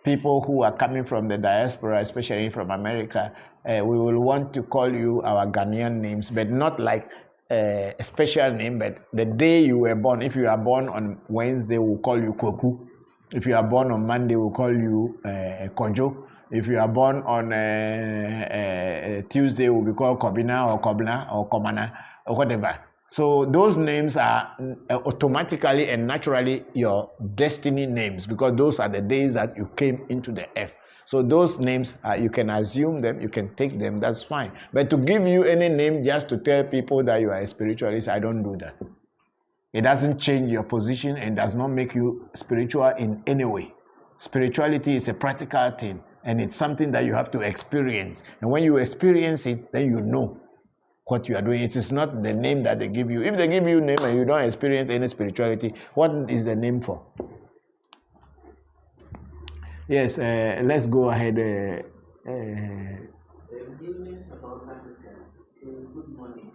people who are coming from the diaspora, especially from America, we will want to call you our Ghanaian names, but not like a special name, but the day you were born. If you are born on Wednesday, we'll call you Koku. If you are born on Monday, we'll call you Kojo. If you are born on Tuesday will be called Kobina or Kobna or Komana or whatever. So those names are automatically and naturally your destiny names, because those are the days that you came into the earth. So those names, you can assume them, you can take them, that's fine. But to give you any name just to tell people that you are a spiritualist, I don't do that. It doesn't change your position and does not make you spiritual in any way. Spirituality is a practical thing, and it's something that you have to experience. And when you experience it, then you know what you are doing. It is not the name that they give you. If they give you a name and you don't experience any spirituality, what is the name for? Yes, let's go ahead. Good morning.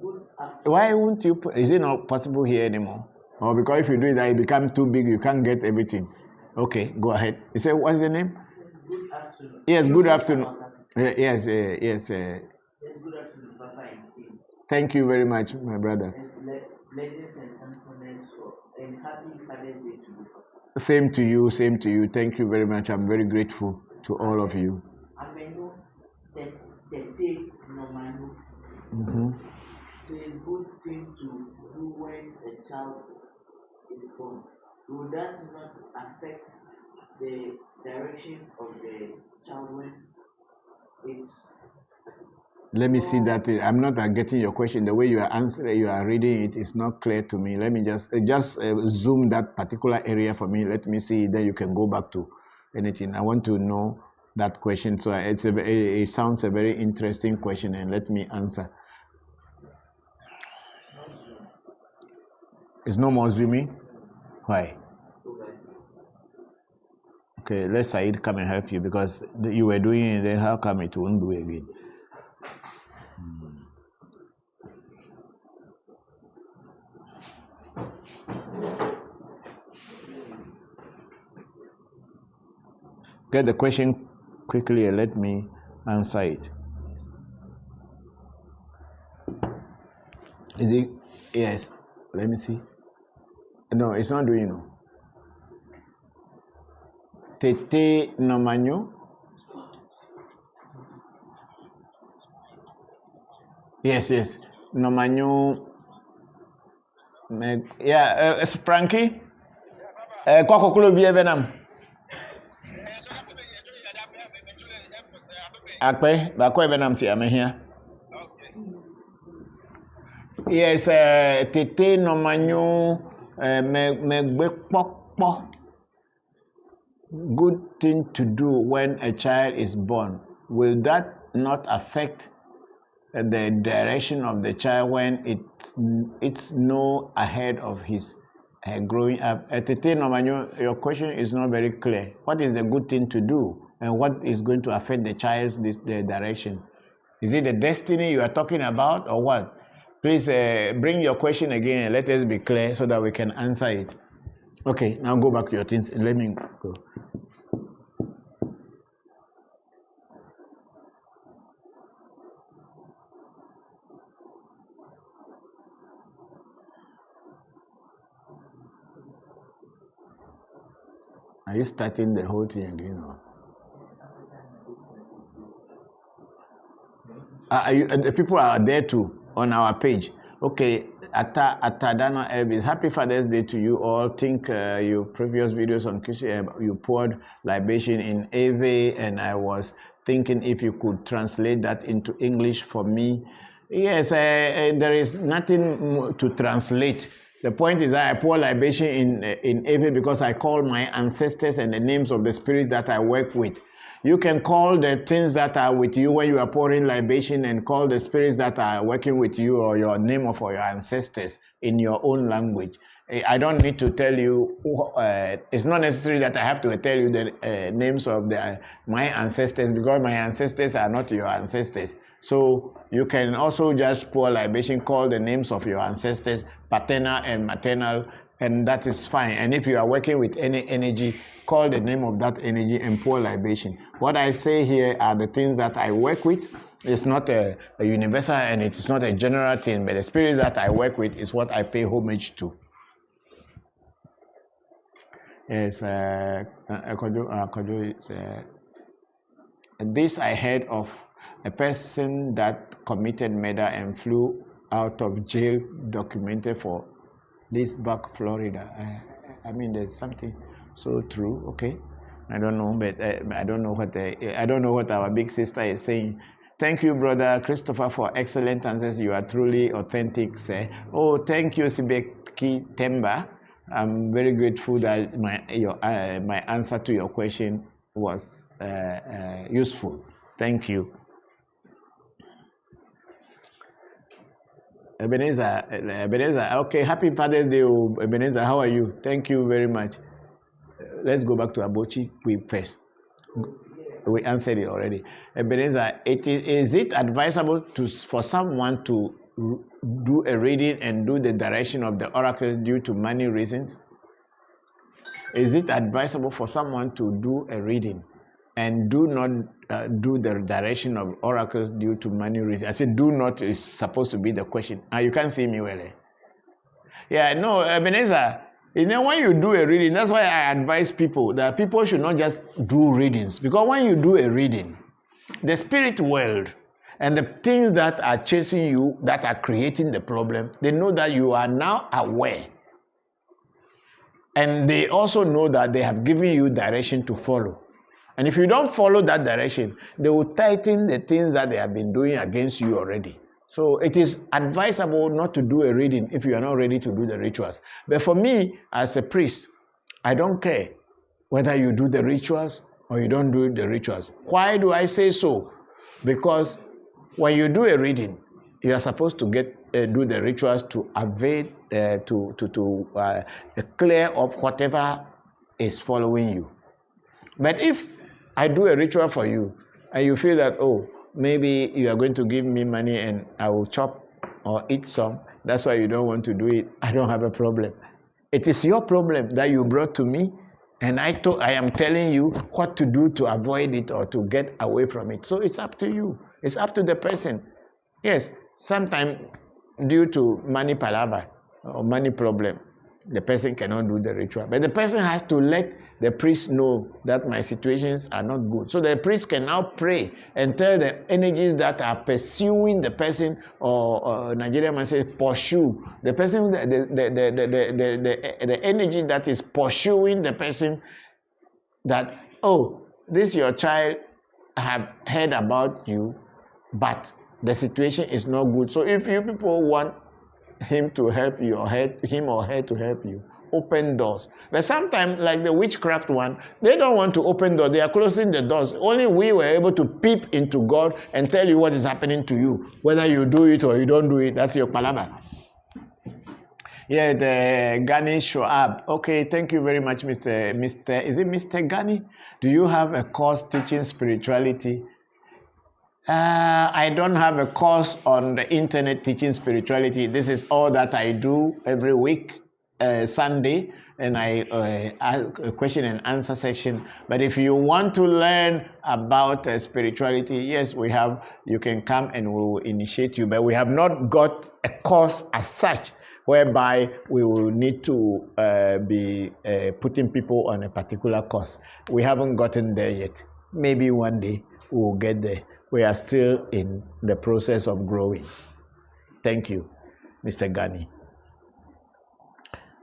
Good afternoon. Why won't you put, is it not possible here anymore? Or because if you do that, it becomes too big, you can't get everything. Okay, go ahead. You say, what's the name? Good afternoon. Yes, good afternoon. Yes, yes. Yes, good afternoon, Papa and team. Thank you very much, my brother. Blessings and thankfulness and happy Father's Day to you. Same to you, same to you. Thank you very much. I'm very grateful to all of you. Mm-hmm. So it's a good thing to do when a child is born. Will that not affect the direction of the child when it's... Let me see that. I'm not getting your question. The way you are answering, you are reading it is not clear to me. Let me just zoom that particular area for me. Let me see. Then you can go back to anything. I want to know that question. So it sounds a very interesting question, and let me answer. It's no more zooming? Why? Okay, let Said come and help you, because you were doing it, then how come it won't do again? Get the question quickly and let me answer it. Is it? Yes. Let me see. No, it's not doing no. Tete nomanyo. Yes, yes. Nomanyo. Yeah, it's Frankie. Kwakokulo vie benam. Akpe, bakwe benam si ame here. Yes, tete nomanyo megbe pokpo. Good thing to do when a child is born. Will that not affect the direction of the child when it's no ahead of his growing up? Tete nomanyo, your question is not very clear. What is the good thing to do, and what is going to affect the child's the direction? Is it the destiny you are talking about, or what? Please bring your question again and let us be clear so that we can answer it. Okay, now go back to your things and let me go. Are you starting the whole thing again? The people are there too on our page. Okay, Atadana Elvis, happy Father's Day to you all. Think your previous videos on Christian, you poured libation in Ave, and I was thinking if you could translate that into English for me. Yes, there is nothing to translate. The point is that I pour libation in Ave because I call my ancestors and the names of the spirit that I work with. You can call the things that are with you when you are pouring libation, and call the spirits that are working with you or your name of your ancestors in your own language. I don't need to tell you, it's not necessary that I have to tell you the names of my ancestors, because my ancestors are not your ancestors. So you can also just pour libation, call the names of your ancestors, paternal and maternal, and that is fine. And if you are working with any energy, call the name of that energy and pour libation. What I say here are the things that I work with. It's not a universal, and it is not a general thing, but the spirits that I work with is what I pay homage to. Yes, this I heard of A person that committed murder and flew out of jail documented for Leesburg, Florida. I mean, there's something so true. Okay, I don't know, but I don't know what our big sister is saying. Thank you, Brother Christopher, for excellent answers. You are truly authentic, sir. Oh, thank you, Sibeki Temba. I'm very grateful that my answer to your question was useful. Thank you. Ebenezer, okay, happy Father's Day, Ebenezer, how are you? Thank you very much. Let's go back to Abochi first. We answered it already. Ebenezer, is it advisable for someone to do a reading and do the direction of the oracles due to money reasons? Is it advisable for someone to do a reading and do not do the direction of oracles due to money reasons? I said do not is supposed to be the question. You can't see me well. Yeah, no, Ebenezer, when you do a reading, that's why I advise people that people should not just do readings. Because when you do a reading, the spirit world and the things that are chasing you, that are creating the problem, they know that you are now aware. And they also know that they have given you direction to follow. And if you don't follow that direction, they will tighten the things that they have been doing against you already. So it is advisable not to do a reading if you are not ready to do the rituals. But for me, as a priest, I don't care whether you do the rituals or you don't do the rituals. Why do I say so? Because when you do a reading, you are supposed to do the rituals to evade, to clear of whatever is following you. But if I do a ritual for you and you feel that, oh, maybe you are going to give me money and I will chop or eat some, that's why you don't want to do it, I don't have a problem. It is your problem that you brought to me, and I am telling you what to do to avoid it or to get away from it. So it's up to you. It's up to the person. Yes, sometimes due to money palaver or money problem, the person cannot do the ritual. But the person has to let the priest know that my situations are not good. So the priest can now pray and tell the energies that are pursuing the person, or Nigerian man says pursue. The person, the energy that is pursuing the person, that, oh, this your child, I have heard about you, but the situation is not good. So if you people want him to help you, or him or her to help you, open doors. But sometimes, like the witchcraft one, they don't want to open doors. They are closing the doors. Only we were able to peep into God and tell you what is happening to you. Whether you do it or you don't do it, that's your palama. Yeah, the Gani Shoab. Okay, thank you very much, Mr. Is it Mr. Gani? Do you have a course teaching spirituality? I don't have a course on the internet teaching spirituality. This is all that I do every week, Sunday, and I ask a question and answer section. But if you want to learn about spirituality, yes, you can come and we will initiate you. But we have not got a course as such, whereby we will need to be putting people on a particular course. We haven't gotten there yet. Maybe one day we will get there. We are still in the process of growing. Thank you, Mr. Gani.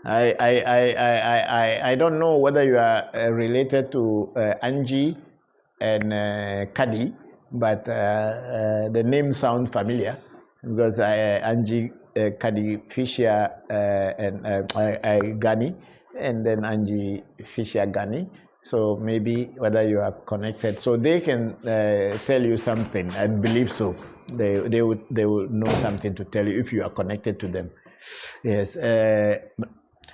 I don't know whether you are related to Angie and Kadi, but the name sounds familiar, because Angie, Kadi Fisher, and Gani, and then Angie Fisher Gani. So maybe whether you are connected, so they can tell you something. I believe so. They will know something to tell you if you are connected to them. Yes.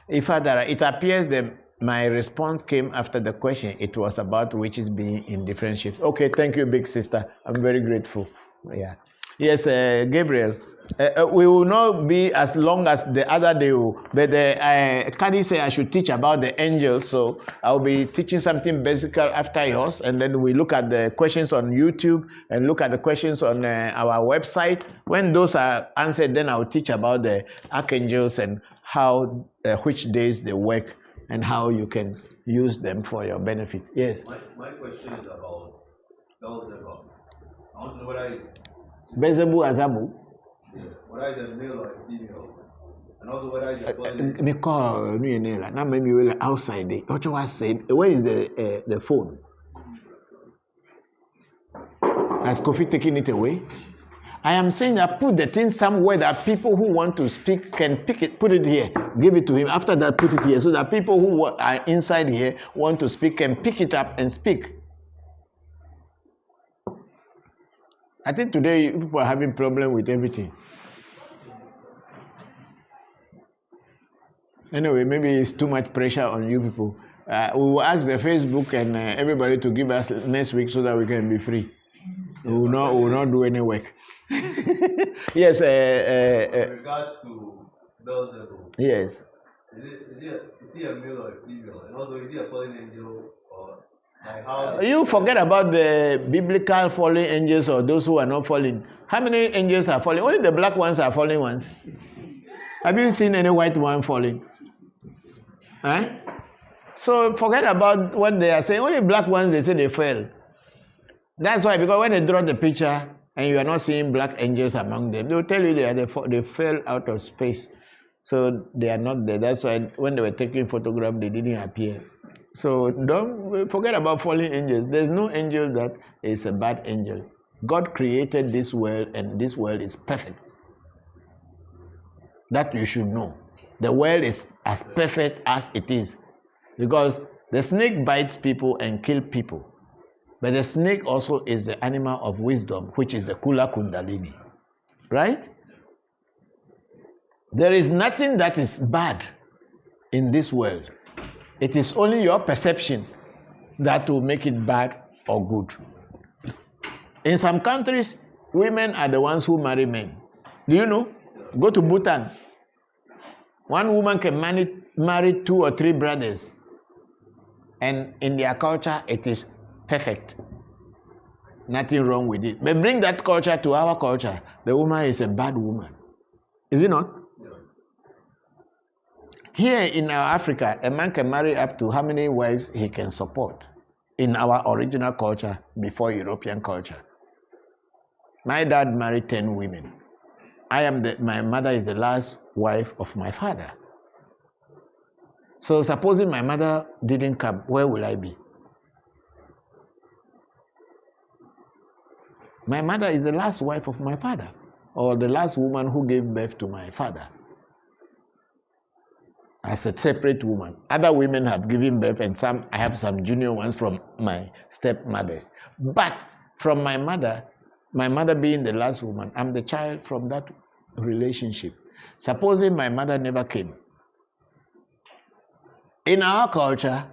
If it appears that my response came after the question. It was about witches being in different shapes. Okay, thank you, big sister. I'm very grateful. Yeah. Yes, Gabriel. We will not be as long as the other day, but Kadi said I should teach about the angels, so I'll be teaching something basic after yours, and then we look at the questions on YouTube and look at the questions on our website. When those are answered, then I'll teach about the archangels and how, which days they work and how you can use them for your benefit. Yes? My question is about Beelzebub. I want to know whether it's, Bezebu Azabu. whether it's a male or a female. And also whether it's a fallen angel. Because now maybe we're outside. What you was saying? Where is the phone? Has Kofi taken it away? I am saying that put the thing somewhere that people who want to speak can pick it, put it here, give it to him. After that, put it here so that people who are inside here want to speak can pick it up and speak. I think today people are having problem with everything. Anyway, maybe it's too much pressure on you people. We will ask the Facebook and everybody to give us next week so that we can be free. We will not do any work. Yes. In regards to Beelzebub, Yes. is he a male or a female? And also, is he a fallen angel or like how? You forget about the biblical fallen angels or those who are not fallen. How many angels are falling? Only the black ones are fallen ones. Have you seen any white one falling? Huh? So forget about what they are saying. Only black ones, they say they fell. That's why, because when they draw the picture and you are not seeing black angels among them, they will tell you they fell out of space. So they are not there. That's why when they were taking photographs, they didn't appear. So don't forget about fallen angels. There's no angel that is a bad angel. God created this world and this world is perfect. That you should know. The world is as perfect as it is. Because the snake bites people and kills people. But the snake also is the animal of wisdom, which is the Kula Kundalini. Right? There is nothing that is bad in this world. It is only your perception that will make it bad or good. In some countries, women are the ones who marry men. Do you know? Go to Bhutan. One woman can marry 2 or 3 brothers. And in their culture, it is perfect. Nothing wrong with it. But bring that culture to our culture. The woman is a bad woman. Is it not? Here in our Africa, a man can marry up to how many wives he can support in our original culture before European culture. My dad married 10 women. My mother is the last wife of my father. So supposing my mother didn't come, where will I be? My mother is the last wife of my father, or the last woman who gave birth to my father. As a separate woman. Other women have given birth, and I have some junior ones from my stepmothers. But from my mother being the last woman, I'm the child from that relationship. Supposing my mother never came. In our culture,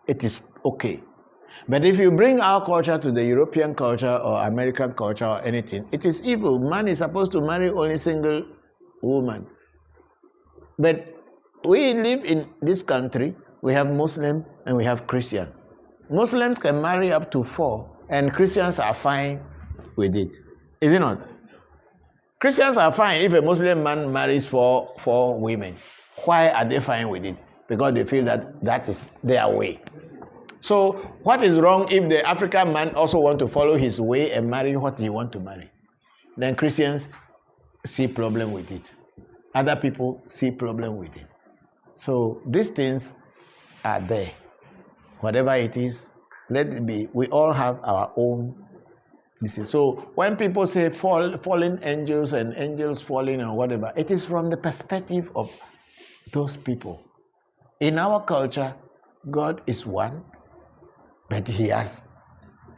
it is okay. But if you bring our culture to the European culture or American culture or anything, it is evil. Man is supposed to marry only single woman. But we live in this country, we have Muslim and we have Christian. Muslims can marry up to 4, and Christians are fine with it. Is it not? Christians are fine if a Muslim man marries 4 women. Why are they fine with it? Because they feel that is their way. So what is wrong if the African man also want to follow his way and marry what he want to marry? Then Christians see problem with it. Other people see problem with it. So these things are there. Whatever it is, let it be. We all have our own. So when people say fallen angels and angels falling or whatever, it is from the perspective of those people. In our culture, God is one, but he has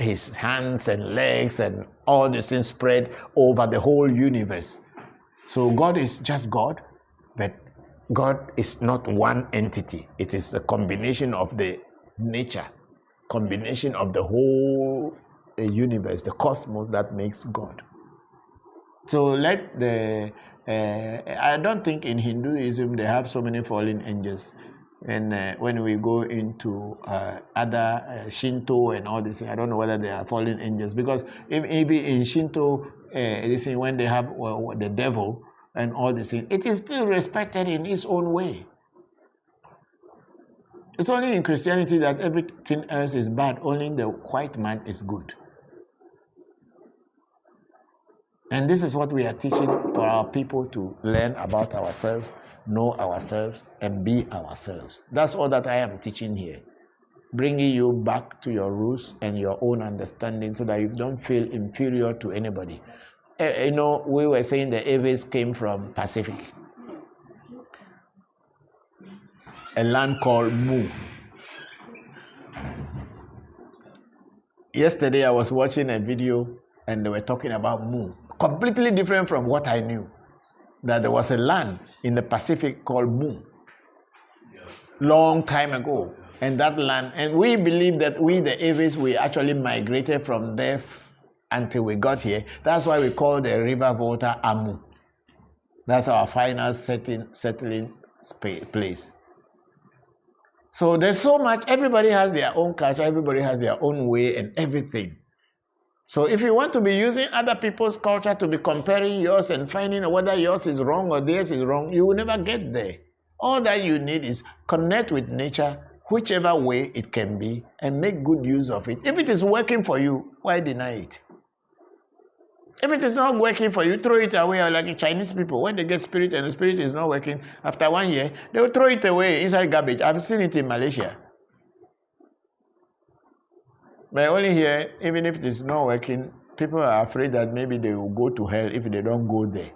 his hands and legs and all these things spread over the whole universe. So God is just God, but God is not one entity. It is a combination of the nature, combination of the whole universe, the cosmos that makes God. So I don't think in Hinduism they have so many fallen angels. And when we go into other Shinto and all this, I don't know whether they are fallen angels, because maybe in Shinto, when they have the devil and all this, it is still respected in its own way. It's only in Christianity that everything else is bad, only the white man is good. And this is what we are teaching for our people to learn about ourselves, know ourselves, and be ourselves. That's all that I am teaching here. Bringing you back to your roots and your own understanding so that you don't feel inferior to anybody. You know, we were saying the Aves came from Pacific, a land called Mu. Yesterday I was watching a video and they were talking about Mu, completely different from what I knew. That there was a land in the Pacific called Mu, long time ago. And that land, and we believe that we, the Aves, we actually migrated from there until we got here. That's why we call the river Volta Amu. That's our final settling place. So there's so much, everybody has their own culture, everybody has their own way and everything. So if you want to be using other people's culture to be comparing yours and finding whether yours is wrong or theirs is wrong, you will never get there. All that you need is connect with nature, whichever way it can be, and make good use of it. If it is working for you, why deny it? If it is not working for you, throw it away. Like Chinese people, when they get spirit and the spirit is not working, after 1 year, they will throw it away inside garbage. I've seen it in Malaysia. But only here, even if it is not working, people are afraid that maybe they will go to hell if they don't go there.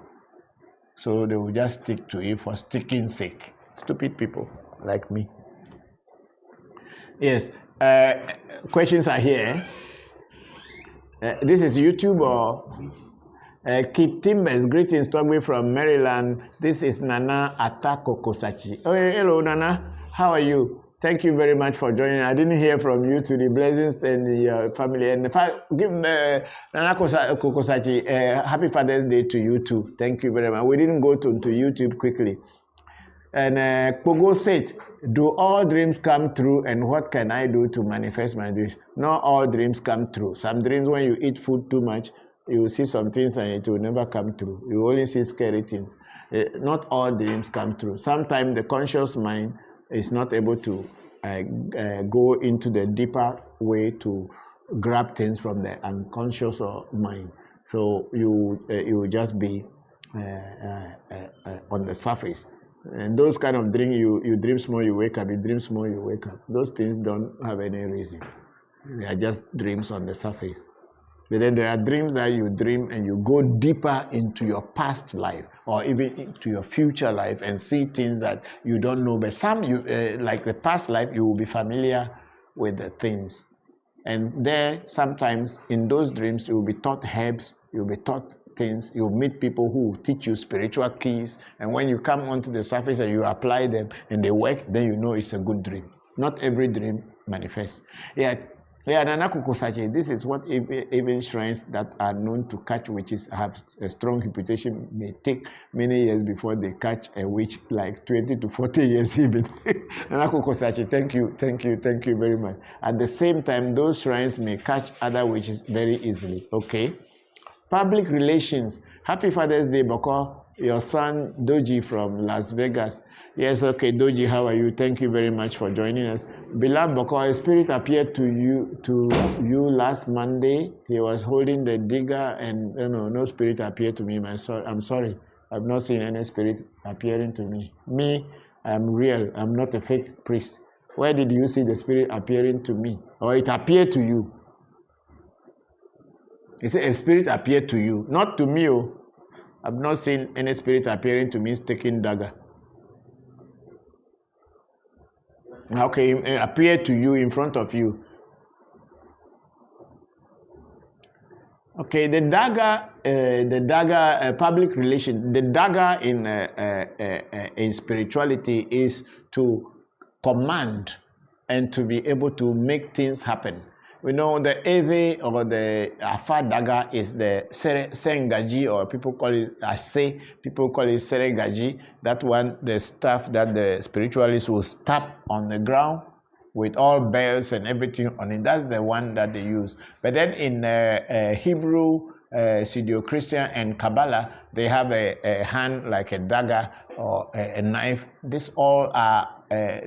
So they will just stick to it for sticking's sake. Stupid people like me. Yes, questions are here. This is YouTube or Keep Timbers. Greetings, Togwe from Maryland. This is Nana Atakokosachi. Oh, hello, Nana. How are you? Thank you very much for joining. I didn't hear from you to the blessings and your family. And if I give Nana Kokosachi happy Father's Day to you too. Thank you very much. We didn't go to YouTube quickly. And Pogo said, do all dreams come true, and what can I do to manifest my dreams? Not all dreams come true. Some dreams, when you eat food too much, you will see some things and it will never come true. You only see scary things. Not all dreams come true. Sometimes the conscious mind is not able to go into the deeper way to grab things from the unconscious mind. So you will just be on the surface. And those kind of dreams, you dream small, you wake up, you dream small, you wake up. Those things don't have any reason. They are just dreams on the surface. But then there are dreams that you dream and you go deeper into your past life or even into your future life and see things that you don't know. But some, like the past life, you will be familiar with the things. And there, sometimes in those dreams, you will be taught herbs, you will be taught things, you meet people who teach you spiritual keys, and when you come onto the surface and you apply them and they work, then you know it's a good dream. Not every dream manifests. Nana Kokosachi, this is what even shrines that are known to catch witches have a strong reputation may take many years before they catch a witch, like 20 to 40 years even. Nana Kokosachi, thank you very much. At the same time, those shrines may catch other witches very easily. Okay. Public relations. Happy Father's Day, Bokor. Your son Doji from Las Vegas. Yes, okay, Doji, how are you? Thank you very much for joining us. Beloved Bokor, a spirit appeared to you last Monday. He was holding the digger, and no spirit appeared to me. I'm sorry. I've not seen any spirit appearing to me. Me, I'm real. I'm not a fake priest. Where did you see the spirit appearing to me? Or it appeared to you? He said, a spirit appeared to you, not to me. I've not seen any spirit appearing to me taking dagger. Okay, it appeared to you in front of you. Okay, the dagger, public relation. The dagger in spirituality is to command and to be able to make things happen. We know the Eve or the Afa dagger is the Serengaji, or people call it Ase, people call it Serengaji. That one, the stuff that the spiritualists will stab on the ground with all bells and everything on it. That's the one that they use. But then in Hebrew, Judeo-Christian, and Kabbalah, they have a hand like a dagger or a knife. These all are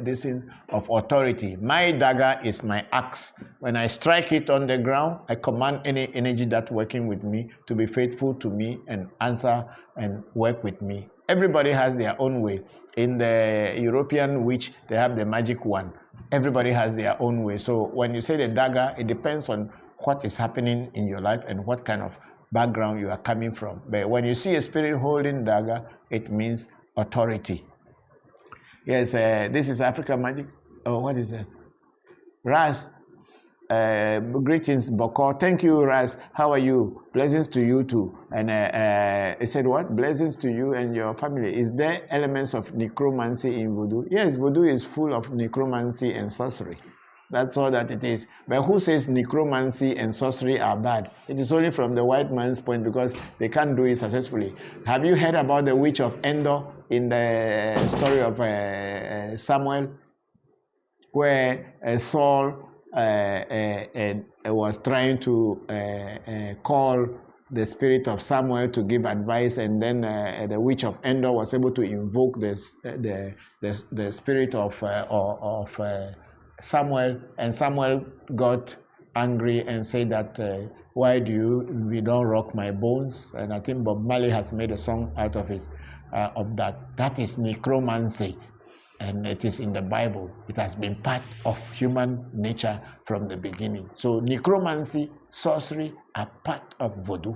this thing of authority. My dagger is my axe. When I strike it on the ground, I command any energy that's working with me to be faithful to me and answer and work with me. Everybody has their own way. In the European witch, they have the magic one. Everybody has their own way. So when you say the dagger, it depends on what is happening in your life and what kind of background you are coming from. But when you see a spirit holding dagger, it means authority. Yes, this is African magic. Oh, what is that? Raz, greetings, Bokor. Thank you, Raz. How are you? Blessings to you too. And he said what? Blessings to you and your family. Is there elements of necromancy in voodoo? Yes, voodoo is full of necromancy and sorcery. That's all that it is. But who says necromancy and sorcery are bad? It is only from the white man's point because they can't do it successfully. Have you heard about the witch of Endor in the story of Samuel, where Saul was trying to call the spirit of Samuel to give advice, and then the witch of Endor was able to invoke the spirit of Samuel, and Samuel got angry and said that why do we don't rock my bones? And I think Bob Marley has made a song out of it, of that. That is necromancy, and it is in the Bible. It has been part of human nature from the beginning. So necromancy, sorcery are part of voodoo.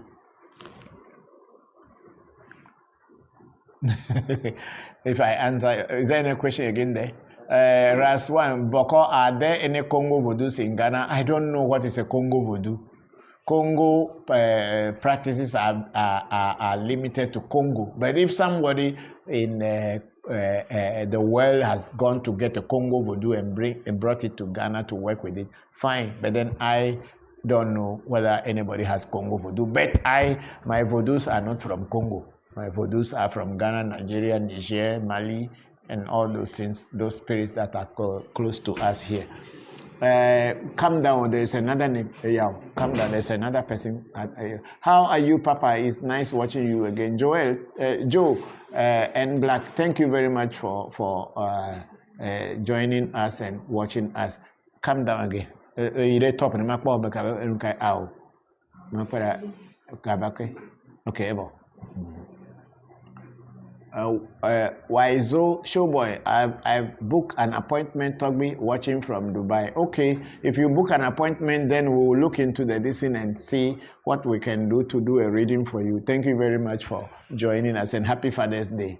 If I answer, is there any question again there? Raswan, Bokor, are there any Congo voodoos in Ghana? I don't know what is a Congo voodoo. Congo practices are limited to Congo. But if somebody in the world has gone to get a Congo voodoo and brought it to Ghana to work with it, fine. But then I don't know whether anybody has Congo voodoo. But my voodoos are not from Congo. My voodoos are from Ghana, Nigeria, Niger, Mali, and all those things, those spirits that are close to us here. Come down, there's another name. Come down, there's another person. How are you, Papa? It's nice watching you again. Joe and Black, thank you very much for joining us and watching us. Come down again. Okay, Waizo Showboy, I've booked an appointment. Togby watching from Dubai. Okay, if you book an appointment, then we will look into the listen and see what we can do to do a reading for you. Thank you very much for joining us, and happy Father's Day.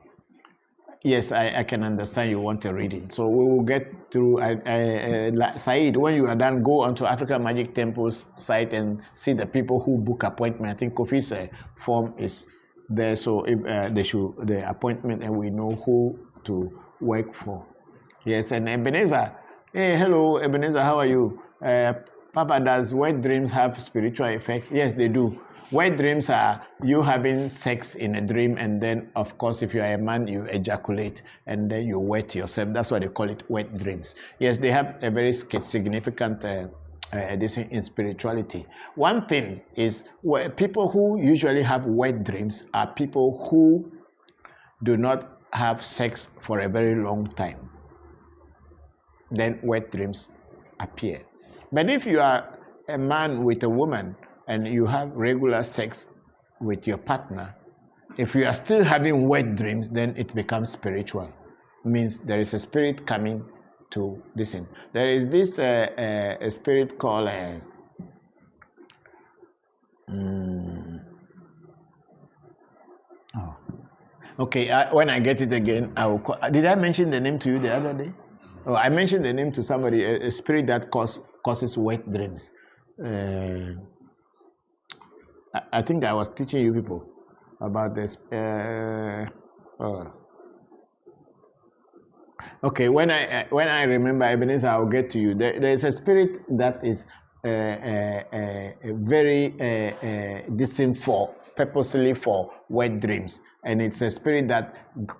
Yes, I can understand you want a reading. So we will get through. Said, when you are done, go onto African Magic Temple's site and see the people who book appointment. I think Kofi's form is there, so if they should the appointment, and we know who to work for. Yes, and Ebenezer, hey, hello Ebenezer, how are you? Papa, does wet dreams have spiritual effects? Yes, they do. Wet dreams are you having sex in a dream, and then of course if you are a man you ejaculate and then you wet yourself. That's why they call it wet dreams. Yes, they have a very significant in spirituality. One thing is, people who usually have wet dreams are people who do not have sex for a very long time. Then wet dreams appear. But if you are a man with a woman and you have regular sex with your partner, if you are still having wet dreams, then it becomes spiritual. It means there is a spirit coming to listen. There is this a spirit called when I get it again, I will call. Did I mention the name to you the other day? Oh, I mentioned the name to somebody. A spirit that causes wet dreams. I think I was teaching you people about this. Okay, when I remember Ebenezer, I'll get to you. There is a spirit that is very distinct purposely for wet dreams, and it's a spirit that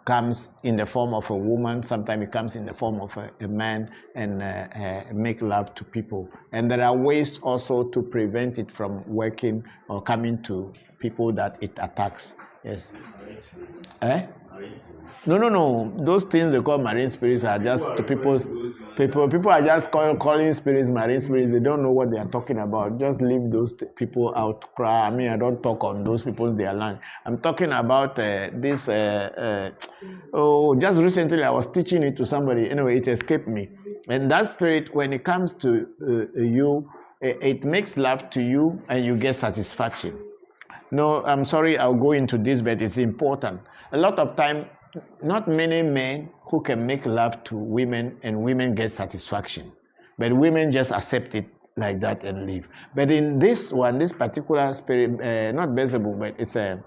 comes in the form of a woman. Sometimes it comes in the form of a man, and make love to people. And there are ways also to prevent it from working or coming to people that it attacks. Yes. No. Those things they call marine spirits are just to people are just calling spirits marine spirits. They don't know what they are talking about. Just leave those people out. Cry. I mean, I don't talk on those people their land. I'm talking about this. Just recently I was teaching it to somebody. Anyway, it escaped me. And that spirit, when it comes to you, it makes love to you and you get satisfaction. No, I'm sorry, I'll go into this, but it's important. A lot of time, not many men who can make love to women and women get satisfaction. But women just accept it like that and leave. But in this one, this particular spirit, not Beelzebub, but it's a...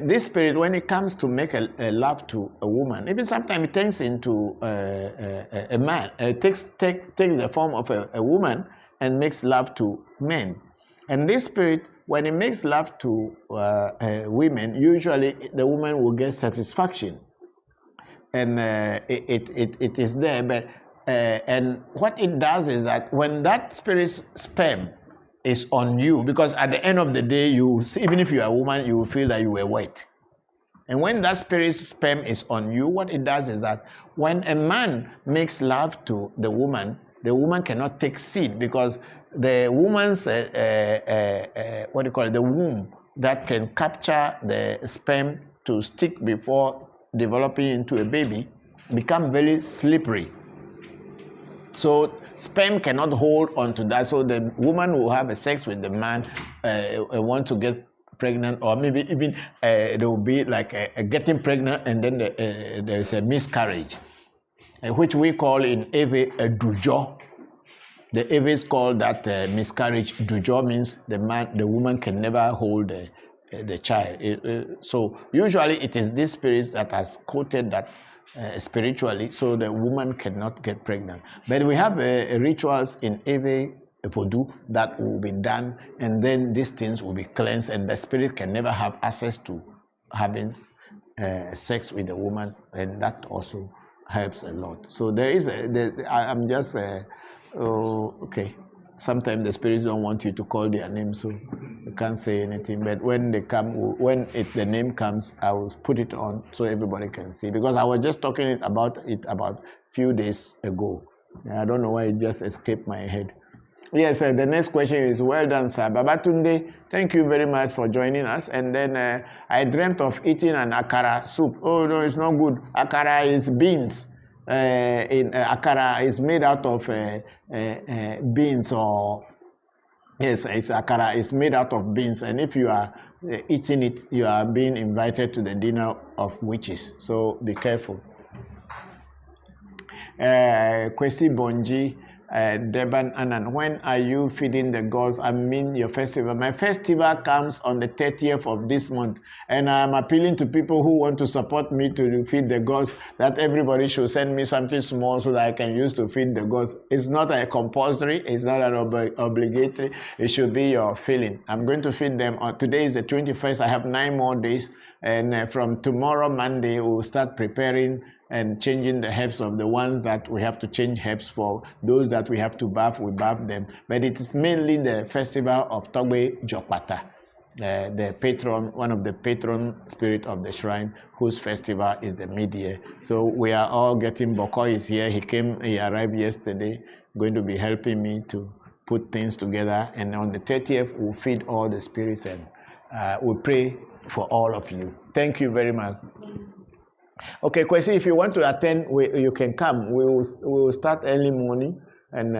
this spirit, when it comes to make a love to a woman, even sometimes it turns into a man. It takes the form of a woman and makes love to men. And this spirit, when it makes love to women, usually the woman will get satisfaction, and it is there. But and what it does is that when that spirit's sperm is on you, because at the end of the day, even if you are a woman, you will feel that you were wet. And when that spirit's sperm is on you, what it does is that when a man makes love to the woman cannot take seed, because the woman's the womb that can capture the sperm to stick before developing into a baby become very slippery. So sperm cannot hold onto that. So the woman will have a sex with the man, want to get pregnant, or maybe even there will be like a getting pregnant, and then there's a miscarriage, which we call in Ewe a dujo. The Eves call that miscarriage. Dujo means the woman can never hold the child. So usually it is this spirit that has quoted that spiritually, so the woman cannot get pregnant. But we have rituals in Ewe vodu that will be done, and then these things will be cleansed, and the spirit can never have access to having sex with the woman, and that also helps a lot. So there is I'm just okay. Sometimes the spirits don't want you to call their name, so you can't say anything. But when they come, the name comes, I will put it on so everybody can see. Because I was just talking about few days ago. I don't know why it just escaped my head. Yes, the next question is, well done, sir. Babatunde, thank you very much for joining us. And then I dreamt of eating an akara soup. Oh no, it's not good. Akara is beans. Akara is made out of beans, or yes, it's akara is made out of beans, and if you are eating it, you are being invited to the dinner of witches. So be careful. Kwesi Bonji, Deban Anan, when are you feeding the gods? I mean your festival. My festival comes on the 30th of this month, and I'm appealing to people who want to support me to feed the gods that everybody should send me something small so that I can use to feed the gods. It's not a compulsory, it's not an obligatory, it should be your feeling. I'm going to feed them. Today is the 21st, I have 9 more days, and from tomorrow Monday we'll start preparing and changing the herbs of the ones that we have to change herbs for. Those that we have to bath, we bath them. But it is mainly the festival of Togbe Jokpata, the patron, one of the patron spirit of the shrine, whose festival is the mid-year. So we are all getting, Bokor is here, he arrived yesterday, going to be helping me to put things together. And on the 30th, we'll feed all the spirits, and we'll pray for all of you. Thank you very much. Okay, Kwesi, if you want to attend, you can come. We will start early morning, and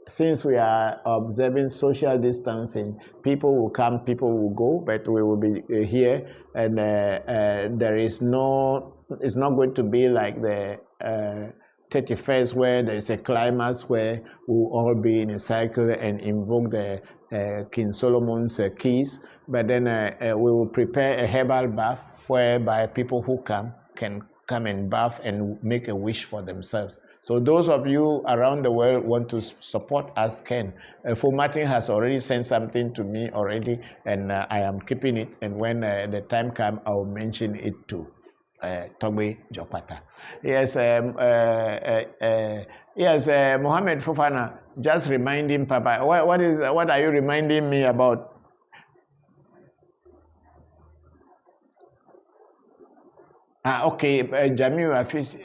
since we are observing social distancing, people will come, people will go, but we will be here, and it's not going to be like the 31st where there is a climax where we'll all be in a cycle and invoke the King Solomon's keys, but then we will prepare a herbal bath whereby people who can come and bath and make a wish for themselves. So those of you around the world want to support us can. Martin has already sent something to me already, and I am keeping it, and when the time comes, I will mention it too. Togbe Jopata. Yes, Mohammed Fofana, just reminding Papa. What are you reminding me about? Okay, Jamil Afis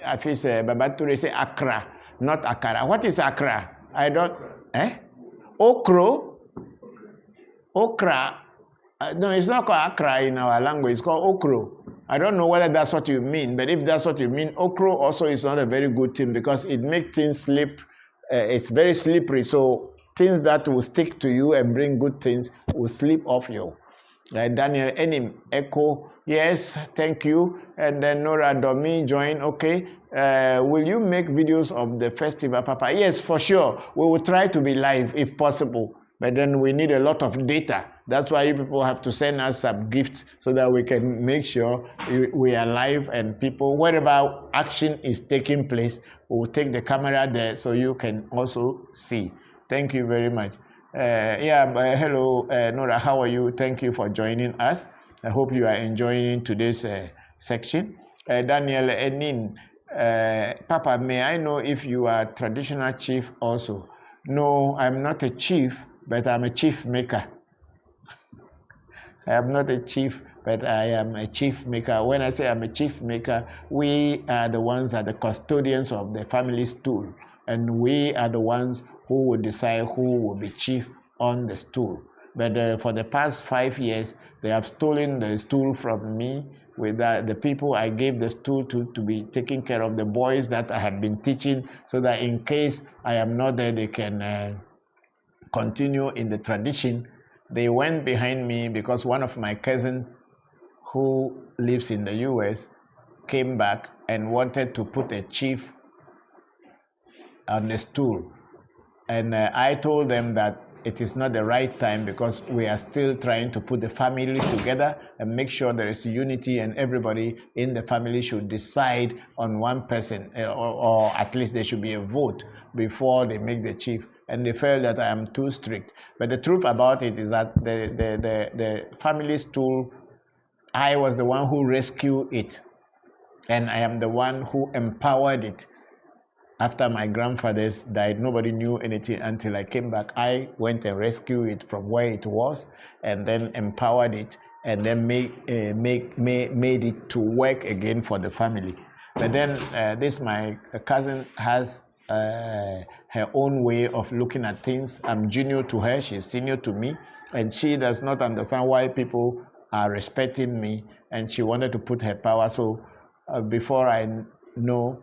Babature say Accra, not Akara. What is Accra? I don't. Okro? Okra? No, it's not called Accra in our language. It's called Okro. I don't know whether that's what you mean, but if that's what you mean, Okro also is not a very good thing because it makes things slip. It's very slippery. So things that will stick to you and bring good things will slip off you. Daniel Enim Echo, yes, thank you. And then Nora Domi join. Okay, will you make videos of the festival, Papa? Yes, for sure. We will try to be live if possible, but then we need a lot of data. That's why you people have to send us some gifts so that we can make sure we are live and people, wherever action is taking place, we will take the camera there so you can also see. Thank you very much. Hello, Nora, how are you? Thank you for joining us. I hope you are enjoying today's section. Daniel Enin, Papa, may I know if you are traditional chief also? No, I'm not a chief, but I'm a chief maker. I am not a chief, but I am a chief maker. When I say I'm a chief maker, we are the ones that are the custodians of the family stool, and we are the ones who will decide who will be chief on the stool. But for the past 5 years, they have stolen the stool from me. With the people I gave the stool to be taking care of the boys that I had been teaching, so that in case I am not there, they can continue in the tradition. They went behind me because one of my cousins who lives in the US came back and wanted to put a chief on the stool. And I told them that it is not the right time because we are still trying to put the family together and make sure there is unity, and everybody in the family should decide on one person, or at least there should be a vote before they make the chief. And they felt that I am too strict. But the truth about it is that the family stool, I was the one who rescued it, and I am the one who empowered it. After my grandfathers died, nobody knew anything until I came back. I went and rescued it from where it was, and then empowered it, and then made it to work again for the family. But then my cousin has her own way of looking at things. I'm junior to her, she's senior to me, and she does not understand why people are respecting me, and she wanted to put her power. So before I know,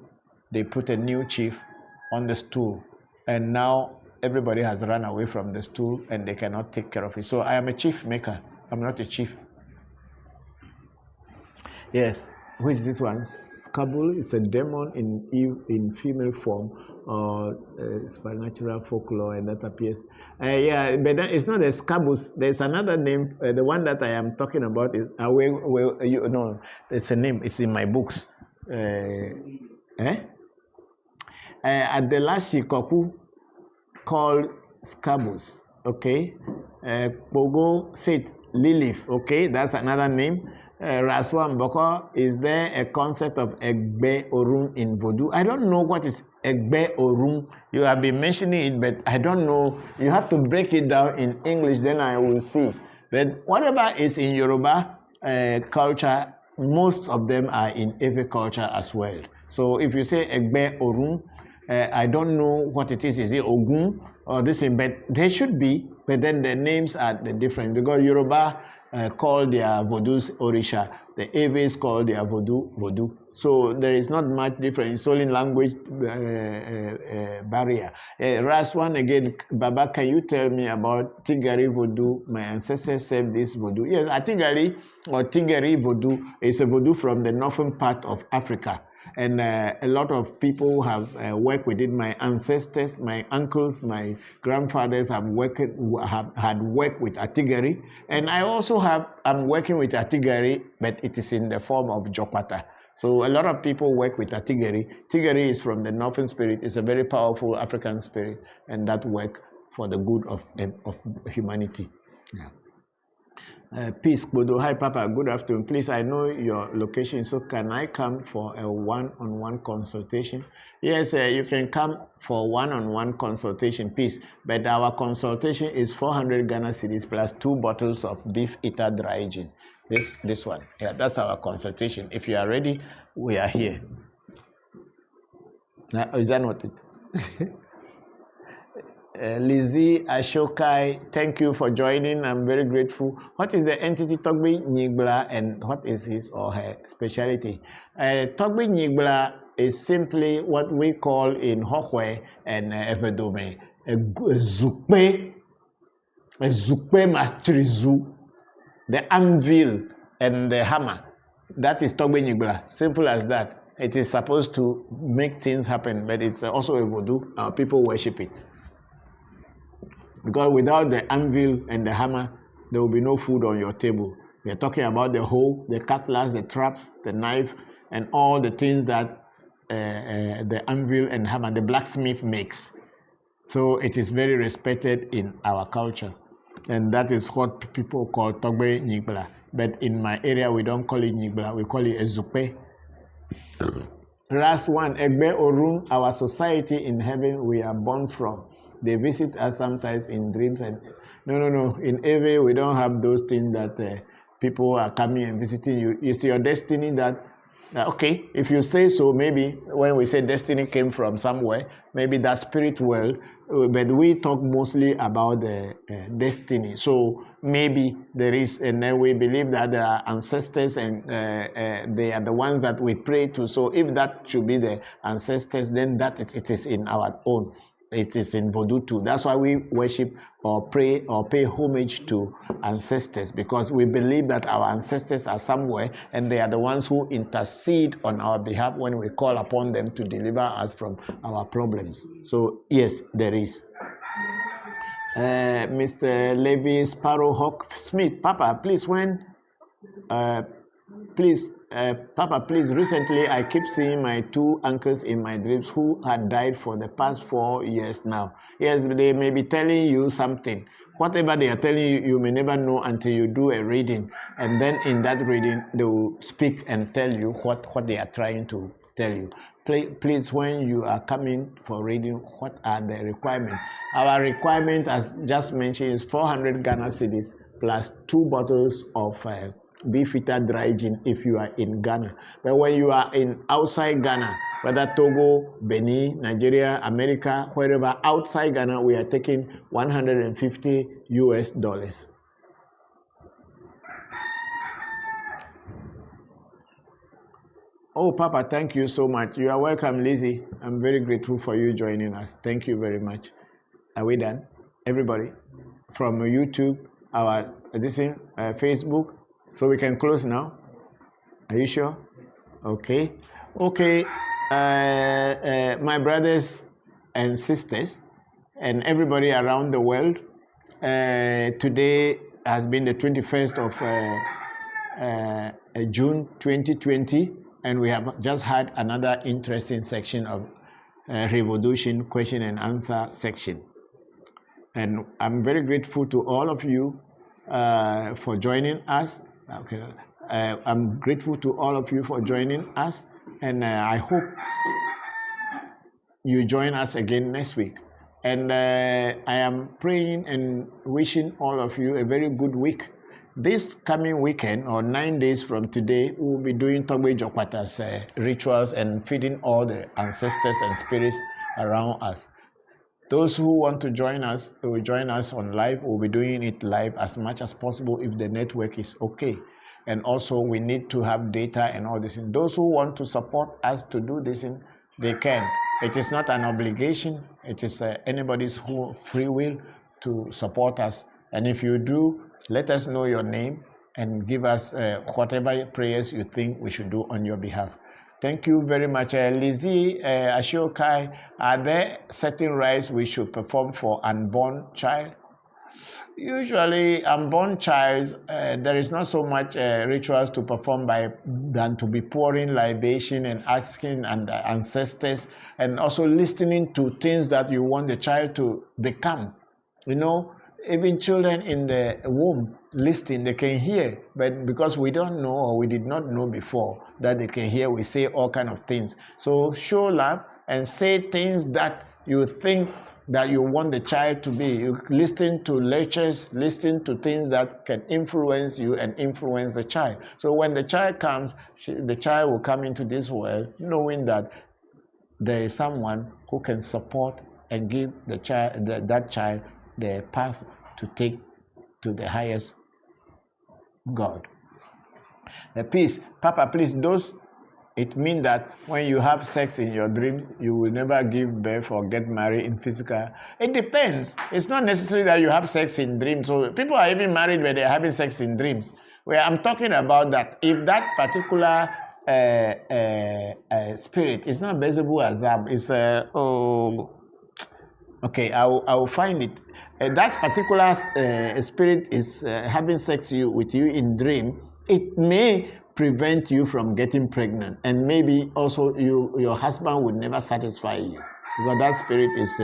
they put a new chief on the stool, and now everybody has run away from the stool and they cannot take care of it. So I am a chief maker, I'm not a chief. Yes, which is this one? Kabul is a demon in female form, supernatural folklore, and that appears. But it's not a scabus. There's another name. The one that I am talking about is it's a name. It's in my books. At the last Shikoku called scabus. Okay. Pogo said lilith. Okay, that's another name. Raswan Bokor, is there a concept of Egbe Orun in voodoo? I don't know what is Egbe Orun. You have been mentioning it, but I don't know. You have to break it down in English, then I will see. But whatever is in Yoruba culture, most of them are in every culture as well. So if you say Egbe Orun, I don't know what it is. Is it Ogun or this thing? But they should be, but then the names are different, because Yoruba call their vodus Orisha. The Eves call their vodu. So there is not much difference. It's only language barrier. Raswan again, Baba, can you tell me about Tigari voodoo? My ancestors said this voodoo. Yes, Tigari or Tigari voodoo is a voodoo from the northern part of Africa. And a lot of people have worked with it. My ancestors, my uncles, my grandfathers had worked with Atigari. And I also I'm working with Atigari, but it is in the form of Jopata. So a lot of people work with Atigari. Tigari is from the northern spirit. It's a very powerful African spirit, and that work for the good of humanity. Yeah. Peace, Bodo. Hi, Papa. Good afternoon. Please, I know your location, so can I come for a one-on-one consultation? Yes, you can come for one-on-one consultation, peace. But our consultation is 400 Ghana cedis plus 2 bottles of beef eater dry gin. This one. Yeah, that's our consultation. If you are ready, we are here. Now, is that not it? Lizzie Ashokai, thank you for joining. I'm very grateful. What is the entity Togbe Nyigbla and what is his or her specialty? Togbe Nyigbla is simply what we call in Hokwe and Ebedome a zukpe mastrizu, the anvil and the hammer. That is Togbe Nyigbla. Simple as that. It is supposed to make things happen, but it's also a voodoo. People worship it. Because without the anvil and the hammer, there will be no food on your table. We are talking about the hoe, the cutlass, the traps, the knife, and all the things that the anvil and hammer, the blacksmith makes. So it is very respected in our culture. And that is what people call Togbe Nyigbla. But in my area, we don't call it Nyigbla, we call it Ezupe. Last one, Egbe Orun, our society in heaven we are born from. They visit us sometimes in dreams and no. In Eve, we don't have those things that people are coming and visiting you. It's your destiny that, okay, if you say so, maybe when we say destiny came from somewhere, maybe that spirit world, but we talk mostly about the destiny. So maybe there is, and then we believe that there are ancestors and they are the ones that we pray to. So if that should be the ancestors, then it is in our own. It is in voodoo too. That's why we worship or pray or pay homage to ancestors, because we believe that our ancestors are somewhere and they are the ones who intercede on our behalf when we call upon them to deliver us from our problems. So yes, there is. Mr. Levi Sparrowhawk Smith, Papa, please, Papa, please, recently I keep seeing my 2 uncles in my dreams who had died for the past 4 years now. Yes, they may be telling you something. Whatever they are telling you, you may never know until you do a reading. And then in that reading, they will speak and tell you what they are trying to tell you. Please, when you are coming for reading, what are the requirements? Our requirement, as just mentioned, is 400 Ghana cedis plus 2 bottles of beef eater dry gin if you are in Ghana. But when you are in outside Ghana, whether Togo, Benin, Nigeria, America, wherever outside Ghana, we are taking $150 US. Oh, Papa, thank you so much. You are welcome, Lizzie. I'm very grateful for you joining us. Thank you very much. Are we done? Everybody, from YouTube, our Facebook. So we can close now. Are you sure? Okay. My brothers and sisters and everybody around the world, today has been the 21st of June 2020, and we have just had another interesting section of Revolution question and answer section. And I'm very grateful to all of you for joining us. Okay, I'm grateful to all of you for joining us, and I hope you join us again next week. And I am praying and wishing all of you a very good week. This coming weekend, or 9 days from today, we will be doing Togbe Jokwata's rituals and feeding all the ancestors and spirits around us. Those who want to join us, will join us on live. We'll be doing it live as much as possible if the network is okay. And also, we need to have data and all this. And those who want to support us to do this, they can. It is not an obligation. It is anybody's free will to support us. And if you do, let us know your name and give us whatever prayers you think we should do on your behalf. Thank you very much. Lizzie Ashokai, are there certain rites we should perform for unborn child? Usually, unborn child, there is not so much rituals to perform than to be pouring libation and asking and ancestors, and also listening to things that you want the child to become. You know, Even children in the womb listening, they can hear, but because we don't know or we did not know before that they can hear, we say all kind of things. So show love and say things that you think that you want the child to be. You listen to lectures, listen to things that can influence you and influence the child. So when the child comes, the child will come into this world knowing that there is someone who can support and give the child, that child, the path to take to the highest God. The peace, Papa, please, it means that when you have sex in your dream, you will never give birth or get married in physical. It depends. It's not necessary that you have sex in dreams. So people are even married when they're having sex in dreams. Where I'm talking about that if that particular spirit is not visible as it's okay, I will find it. That particular spirit is having sex with you in dream. It may prevent you from getting pregnant, and maybe also your husband would never satisfy you because that spirit is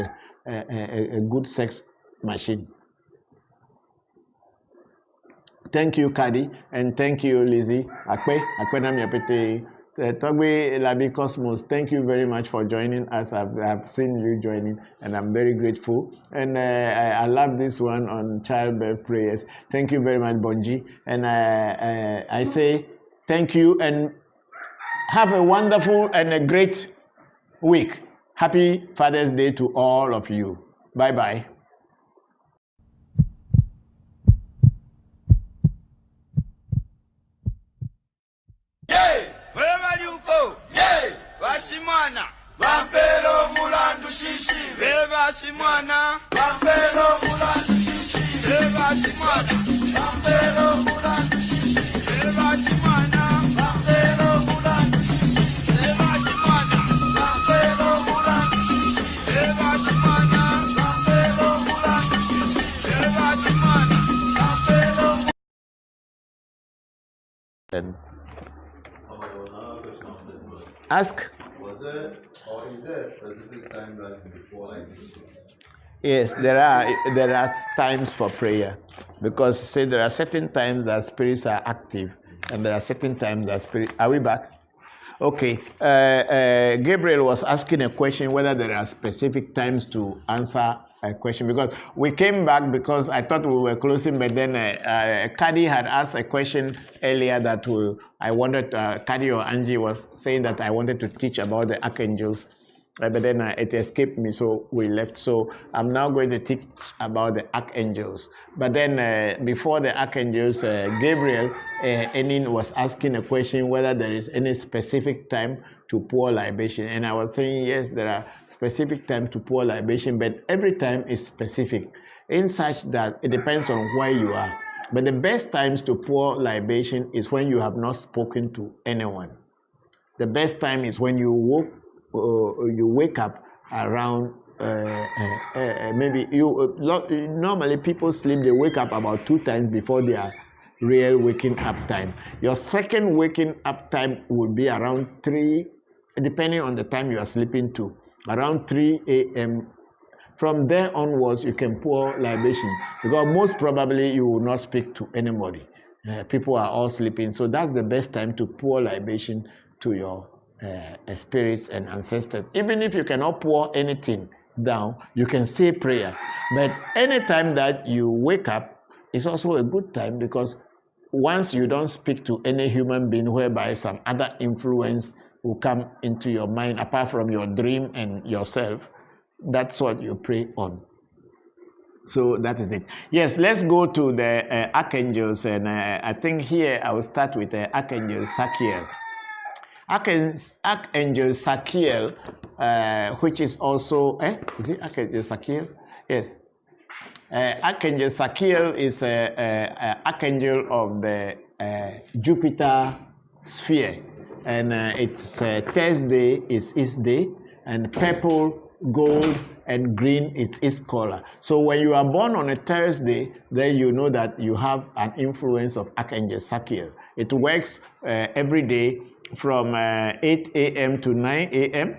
a good sex machine. Thank you, Kadi, and thank you, Lizzie. Togbe Labi Cosmos, thank you very much for joining us. I've seen you joining, and I'm very grateful. And I love this one on childbirth prayers. Thank you very much, Bonji. And I say thank you and have a wonderful and a great week. Happy Father's Day to all of you. Bye-bye. Wherever you go, yeah, Washimwana, Vampero Mulandu Shishi, Vashimwana, Vampero Mulandu Shishi, Vashimwana, Vampero Mulandu Shishi, Vashimwana, Vampero Mulandu Shishi, Vashimwana, Vampero Mulandu Shishi, Vashimwana, Vampero Mulandu Shishi, Vashimwana, Vampero. Ask. Was there or is there a specific time that before like this? Yes, there are times for prayer, because say there are certain times that spirits are active, and there are certain times that spirit. Are we back? Okay. Gabriel was asking a question whether there are specific times to answer a question, because we came back because I thought we were closing, but then Kadi had asked a question earlier that I wanted, Kadi or Angie was saying that I wanted to teach about the archangels, but then it escaped me, so we left. So I'm now going to teach about the archangels. But then before the archangels, Gabriel Enin was asking a question whether there is any specific time to pour libation, and I was saying yes, there are specific time to pour libation, but every time is specific in such that it depends on where you are. But the best times to pour libation is when you have not spoken to anyone. The best time is when you wake up around maybe normally people sleep, they wake up about 2 times before their real waking up time. Your second waking up time will be around 3, depending on the time you are sleeping to, around 3 a.m. From there onwards, you can pour libation, because most probably you will not speak to anybody. People are all sleeping, so that's the best time to pour libation to your spirits and ancestors. Even if you cannot pour anything down, you can say prayer. But anytime that you wake up is also a good time, because once you don't speak to any human being, whereby some other influence will come into your mind apart from your dream and yourself, that's what you pray on. So that is it. Yes, let's go to the archangels, and I think here I will start with Archangel Sakiel. Archangel Sakiel, which is also, is it Archangel Sakiel? Yes. Archangel Sakiel is an archangel of the Jupiter sphere, and it's Thursday is its day, and purple, gold, and green is its color. So when you are born on a Thursday, then you know that you have an influence of Archangel Sakiel. It works every day from 8 a.m. to 9 a.m.,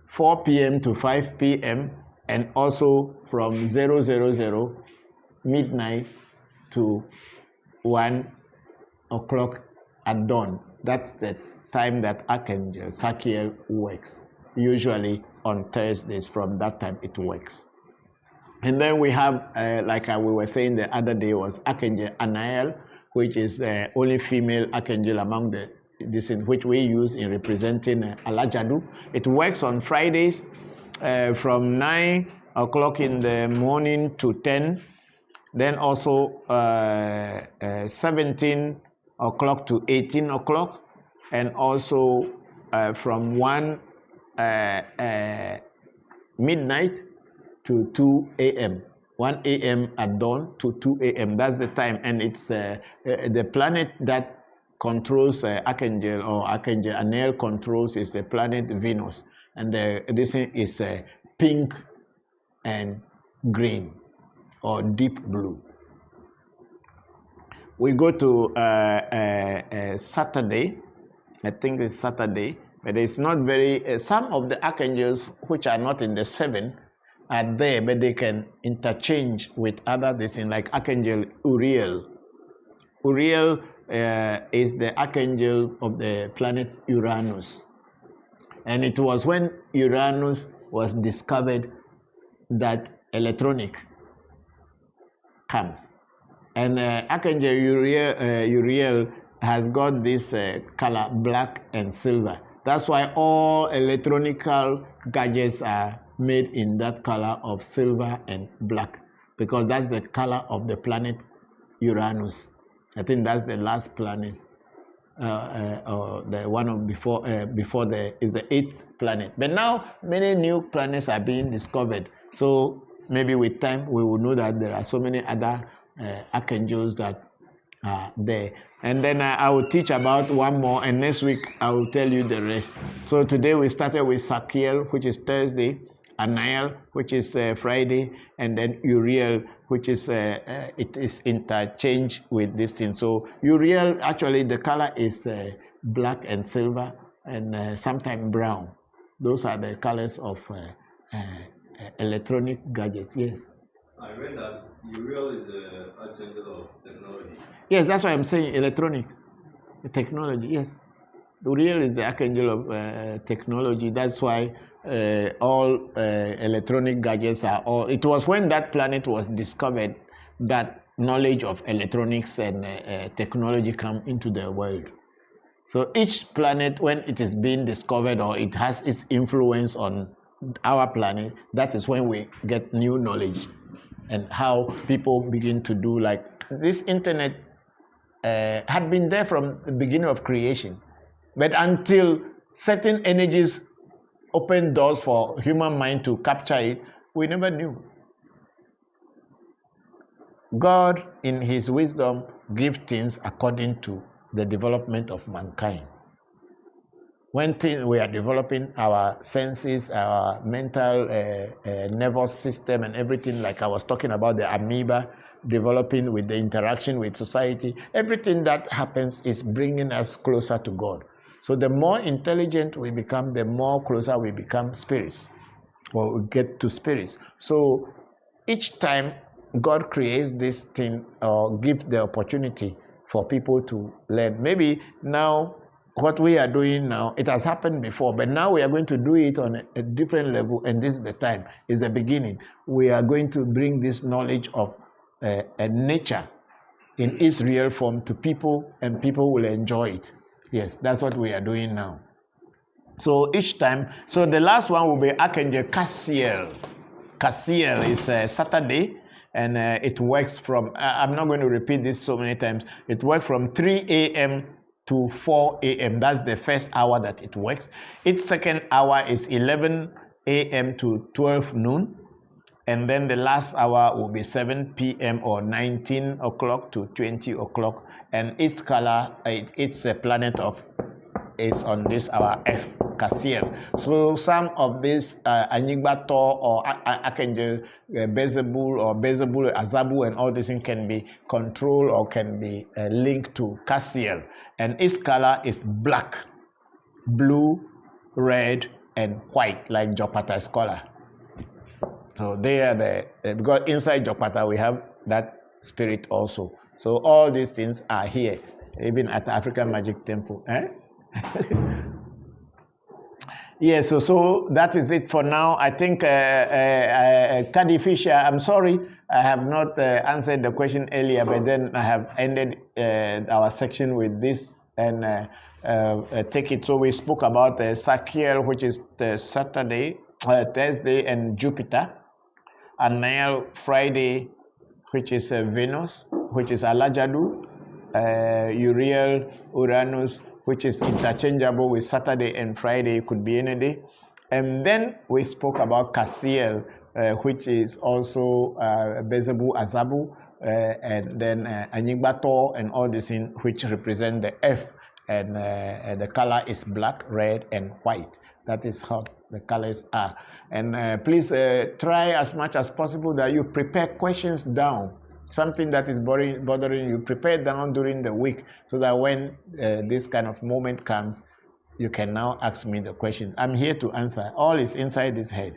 4 p.m. to 5 p.m., and also from 000 midnight to 1 o'clock at dawn. That's the time that Archangel Sakiel works. Usually on Thursdays, from that time it works. And then we have, like we were saying the other day, was Archangel Anael, which is the only female archangel among this, in which we use in representing Alajadu. It works on Fridays from 9 o'clock in the morning to 10, then also 17 o'clock to 18 o'clock, and also from 1 midnight to 2 a.m. 1 a.m. at dawn to 2 a.m. That's the time, and it's the planet that controls Archangel, or Archangel Anael controls, is the planet Venus, and this is pink and green or deep blue. We go to Saturday. I think it's Saturday, but it's not very. Some of the archangels which are not in the 7 are there, but they can interchange with other things, like Archangel Uriel. Uriel is the archangel of the planet Uranus. And it was when Uranus was discovered that electronic comes. And Archangel Uriel has got this color, black and silver. That's why all electronical gadgets are made in that color of silver and black, because that's the color of the planet Uranus. I think that's the last planet, or the one of before is the 8th planet. But now many new planets are being discovered. So maybe with time we will know that there are so many other archangels that are there. And then I will teach about one more, and next week I will tell you the rest. So today we started with Sakiel, which is Thursday, Anael, which is Friday, and then Uriel, which is it is interchanged with this thing. So Uriel, actually the color is black and silver, and sometimes brown. Those are the colors of electronic gadgets. Yes. I read that Uriel is the archangel of technology. Yes, that's why I'm saying electronic technology. Yes, Uriel is the archangel of technology. That's why all electronic gadgets are all. It was when that planet was discovered that knowledge of electronics and technology come into the world. So each planet, when it is being discovered or it has its influence on our planet, that is when we get new knowledge and how people begin to do. Like this internet had been there from the beginning of creation, but until certain energies open doors for human mind to capture it, we never knew. God, in his wisdom, gives things according to the development of mankind. When we are developing our senses, our mental nervous system and everything, like I was talking about the amoeba developing with the interaction with society, everything that happens is bringing us closer to God. So the more intelligent we become, the more closer we become spirits, or we get to spirits. So each time God creates this thing or gives the opportunity for people to learn. Maybe now what we are doing now, it has happened before, but now we are going to do it on a different level, and this is the time, is the beginning. We are going to bring this knowledge of nature in its real form to people, and people will enjoy it. Yes, that's what we are doing now. So each time, so the last one will be Archangel Cassiel. Cassiel is Saturday, and it works from, I'm not going to repeat this so many times, it works from 3 a.m. to 4 a.m. That's the first hour that it works. Its second hour is 11 a.m. to 12 noon. And then the last hour will be 7 p.m. or 19 o'clock to 20 o'clock. And its color, it's a planet of, is on this our F, Cassiel. So some of this Anigbator or Archangel Beelzebul or Beelzebul, Azabu, and all these things can be controlled or can be linked to Cassiel. And its color is black, blue, red, and white, like Jopata's color. So they are the, because inside Jopata we have that spirit also. So all these things are here, even at the African Magic Temple. Yeah, so that is it for now. I think Cady Fisher, I'm sorry, I have not answered the question earlier, but then I have ended our section with this and take it. So we spoke about Sakiel, which is Saturday, Thursday, and Jupiter, and Nile Friday, which is Venus, which is Alajadu, Uriel, Uranus, which is interchangeable with Saturday and Friday, it could be any day. And then we spoke about Cassiel, which is also Bezebu Azabu, and then Anyigbator and all these things which represent the F, and the color is black, red, and white. That is how the colors are. And please try as much as possible that you prepare questions down. Something that is bothering you, prepare down during the week so that when this kind of moment comes, you can now ask me the question. I'm here to answer. All is inside this head.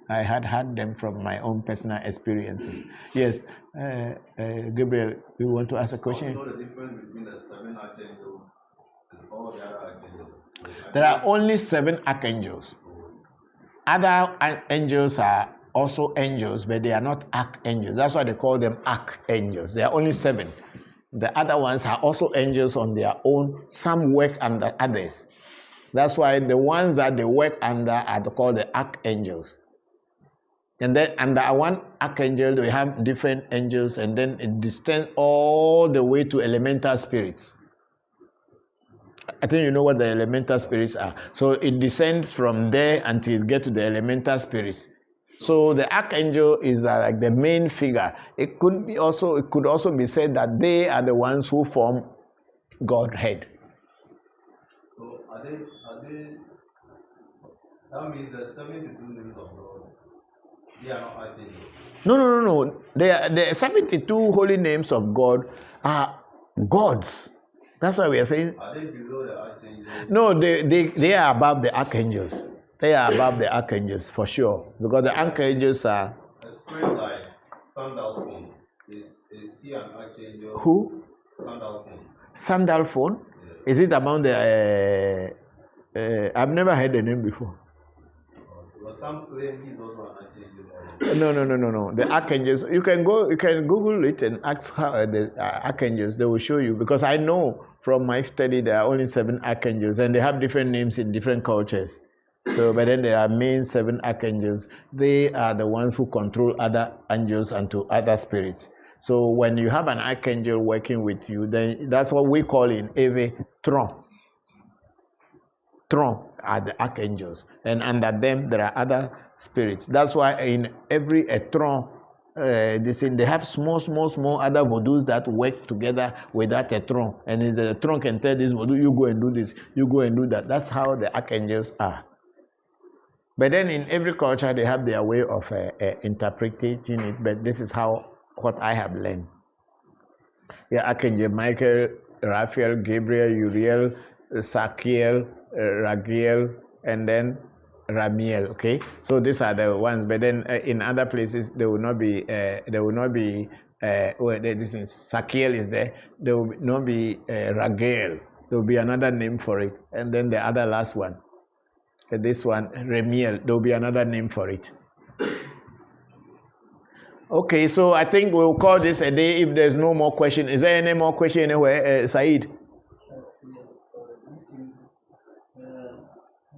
I had them from my own personal experiences. Yes, Gabriel, you want to ask a question? What is the difference between the 7 archangels and all the other archangels? There are only 7 archangels. Other angels are also angels, but they are not archangels. That's why they call them archangels. There are only 7. The other ones are also angels on their own. Some work under others. That's why the ones that they work under are called the archangels. And then under one archangel, we have different angels, and then it descends all the way to elemental spirits. I think you know what the elemental spirits are. So it descends from there until it gets to the elemental spirits. So the archangel is like the main figure. It could also be said that they are the ones who form Godhead. So are they that means the 72 names of God, they are not archangels? No. The 72 holy names of God are gods. That's why we are saying. Are they below the archangels? No, they are above the archangels. They are above the archangels for sure, because the archangels are. A spirit like Sandalphon, is he an archangel? Who? Sandalphon. Sandalphon? Yes. Is it among the? I've never heard the name before. But some claim he's also an archangel. No. The archangels. You can Google it and ask how the archangels. They will show you, because I know from my study there are only 7 archangels, and they have different names in different cultures. So, but then there are main 7 archangels. They are the ones who control other angels and to other spirits. So when you have an archangel working with you, then that's what we call in Eve Tron. Tron are the archangels, and under them there are other spirits. That's why in every Tron, they have small other vodus that work together with that Tron. And the Tron can tell this vodu, you go and do this, you go and do that. That's how the archangels are. But then in every culture, they have their way of interpreting it. But this is what I have learned. Yeah, Archangel Michael, Raphael, Gabriel, Uriel, Sakiel, Ragiel, and then Ramiel. Okay, so these are the ones. But then in other places, there will not be. This is Sakiel is there. There will not be Ragiel. There will be another name for it, and then the other last one. This one, Remiel, there will be another name for it. Okay, so I think we'll call this a day if there's no more question. Is there any more question anywhere, Said? Yes,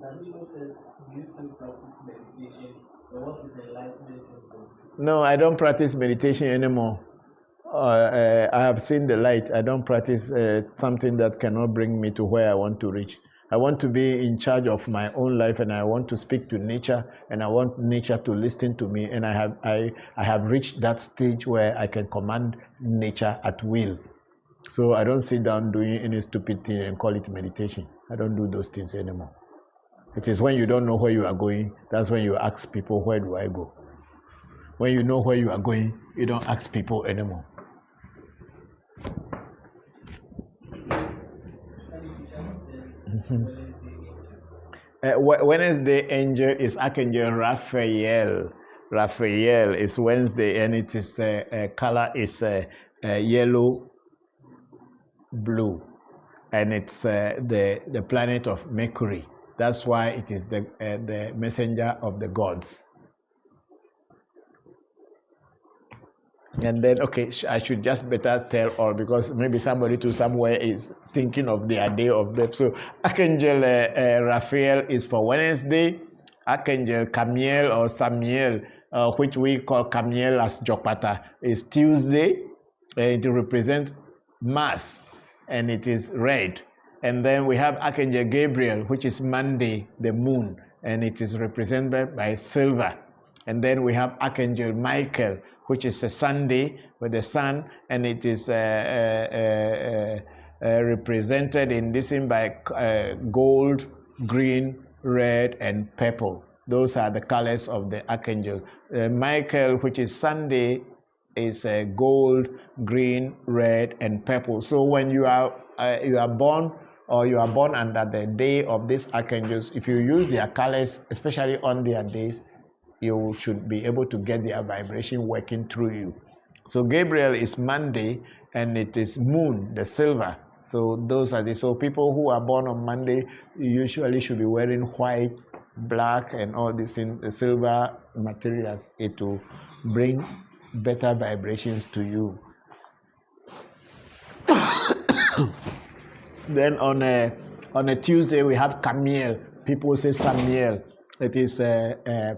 Namibo says, do you still practice meditation? Or what is enlightenment in books? No, I don't practice meditation anymore. I have seen the light. I don't practice something that cannot bring me to where I want to reach. I want to be in charge of my own life, and I want to speak to nature, and I want nature to listen to me. And I have reached that stage where I can command nature at will. So I don't sit down doing any stupid thing and call it meditation. I don't do those things anymore. It is when you don't know where you are going, that's when you ask people, where do I go? When you know where you are going, you don't ask people anymore. Wednesday angel is Archangel Raphael. Raphael is Wednesday, and it is color is yellow blue, and it's the planet of Mercury. That's why it is the messenger of the gods. And then, okay, I should just better tell all, because maybe somebody to somewhere is thinking of their day of birth. So Archangel Raphael is for Wednesday. Archangel Camiel or Samiel, which we call Camiel as Jopata, is Tuesday. It represents Mars, and it is red. And then we have Archangel Gabriel, which is Monday, the moon, and it is represented by silver. And then we have Archangel Michael, which is a Sunday with the sun, and it is represented in this by gold, green, red, and purple. Those are the colors of the Archangel. Michael, which is Sunday, is gold, green, red, and purple. So when you are born, or you are born under the day of these archangels, if you use their colors, especially on their days, you should be able to get their vibration working through you. So Gabriel is Monday, and it is moon, the silver. So those are so people who are born on Monday usually should be wearing white, black, and all these things, the silver materials. It will bring better vibrations to you. Then on a Tuesday we have Camiel. People say Samiel. It is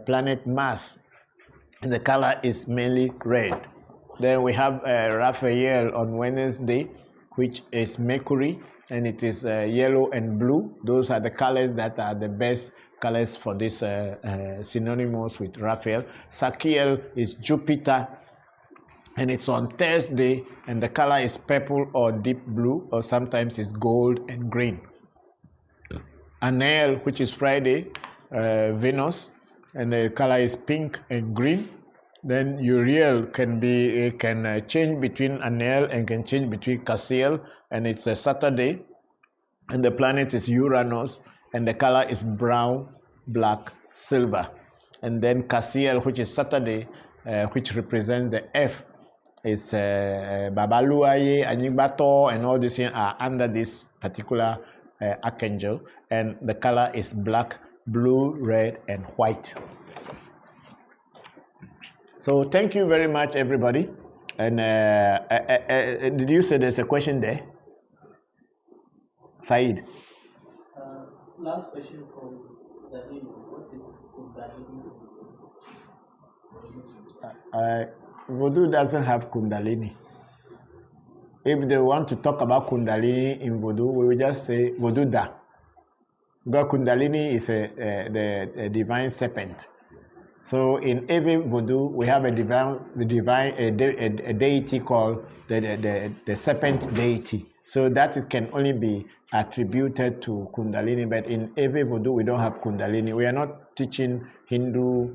planet Mars, and the color is mainly red. Then we have Raphael on Wednesday, which is Mercury, and it is yellow and blue. Those are the colors that are the best colors for this synonymous with Raphael. Sakiel is Jupiter, and it's on Thursday, and the color is purple or deep blue, or sometimes it's gold and green. Anael, which is Friday, Venus, and the color is pink and green. Then Uriel can change between Anael and can change between Cassiel, and it's a Saturday, and the planet is Uranus, and the color is brown, black, silver. And then Cassiel, which is Saturday, which represents the F, is Babaluaye, Anigbato, and all these things are under this particular archangel, and the color is black, blue, red, and white. So thank you very much, everybody. And did you say there's a question there? Said. Last question from David. What is Kundalini? Vodu doesn't have Kundalini. If they want to talk about Kundalini in Vodu, we will just say Vodu da. But Kundalini is the divine serpent. So in every Voodoo, we have a deity called the serpent deity. So that can only be attributed to Kundalini, but in every Voodoo, we don't have Kundalini. We are not teaching Hindu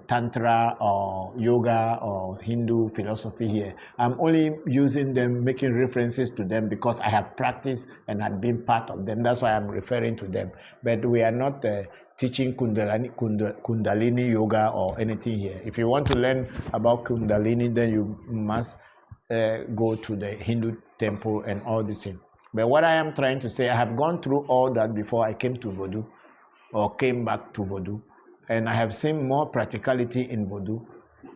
Tantra or yoga or Hindu philosophy here. I'm only using them, making references to them because I have practiced and had been part of them. That's why I'm referring to them. But we are not teaching Kundalini yoga or anything here. If you want to learn about Kundalini, then you must go to the Hindu temple and all these things. But what I am trying to say, I have gone through all that before I came to Voodoo or came back to Voodoo. And I have seen more practicality in Voodoo.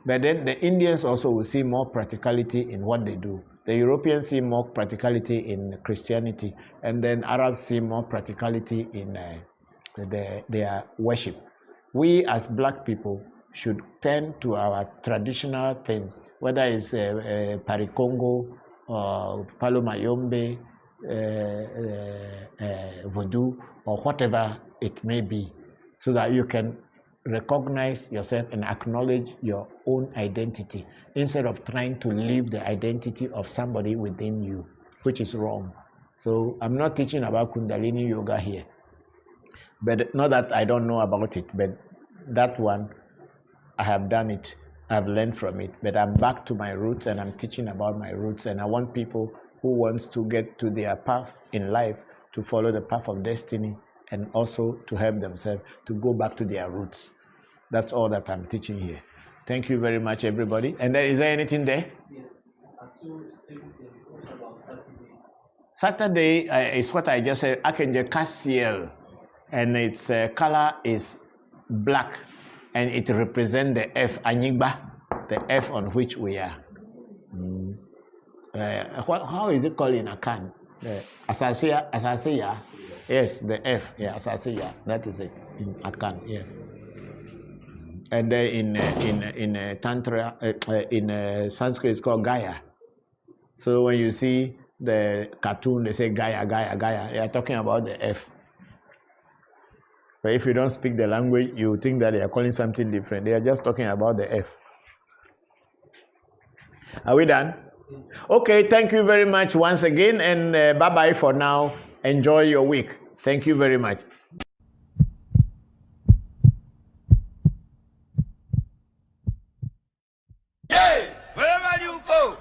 But then the Indians also will see more practicality in what they do. The Europeans see more practicality in Christianity. And then Arabs see more practicality in their worship. We as black people should tend to our traditional things, whether it's Parikongo or Palomayombe, Voodoo, or whatever it may be, so that you can recognize yourself and acknowledge your own identity instead of trying to live the identity of somebody within you, which is wrong. So I'm not teaching about Kundalini yoga here, but not that I don't know about it, but that one I have done it, I've learned from it, but I'm back to my roots and I'm teaching about my roots, and I want people who wants to get to their path in life to follow the path of destiny and also to help themselves to go back to their roots. That's all that I'm teaching here. Thank you very much, everybody. And is there anything there? Yes. What about Saturday Saturday? is what I just said, Akenje Cassiel, and its color is black, and it represents the F, Anyigba, the F on which we are. How is it called in Akan? Asasiya? Yes, the F, yeah, Asasiya, that is it, in Akan, yes. And then in Tantra, in Sanskrit, it's called Gaia. So when you see the cartoon, they say Gaia, Gaia, Gaia. They are talking about the F. But if you don't speak the language, you think that they are calling something different. They are just talking about the F. Are we done? Okay, thank you very much once again, and bye-bye for now. Enjoy your week. Thank you very much. Wherever you go,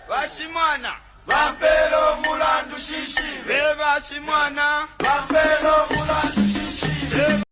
Vashimwana, Vampero Mulandu Shishi, Vashimwana, Vampero Mulandu Shishi.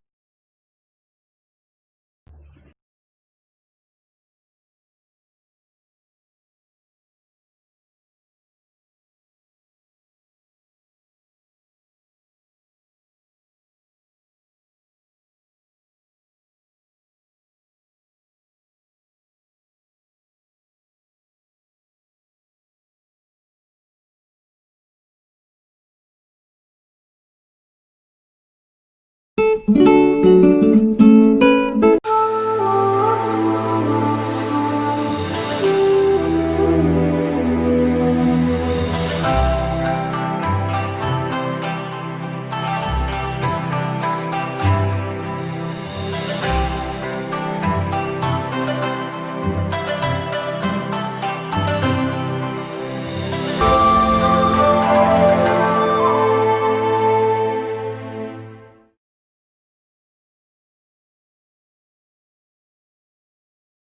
Thank you.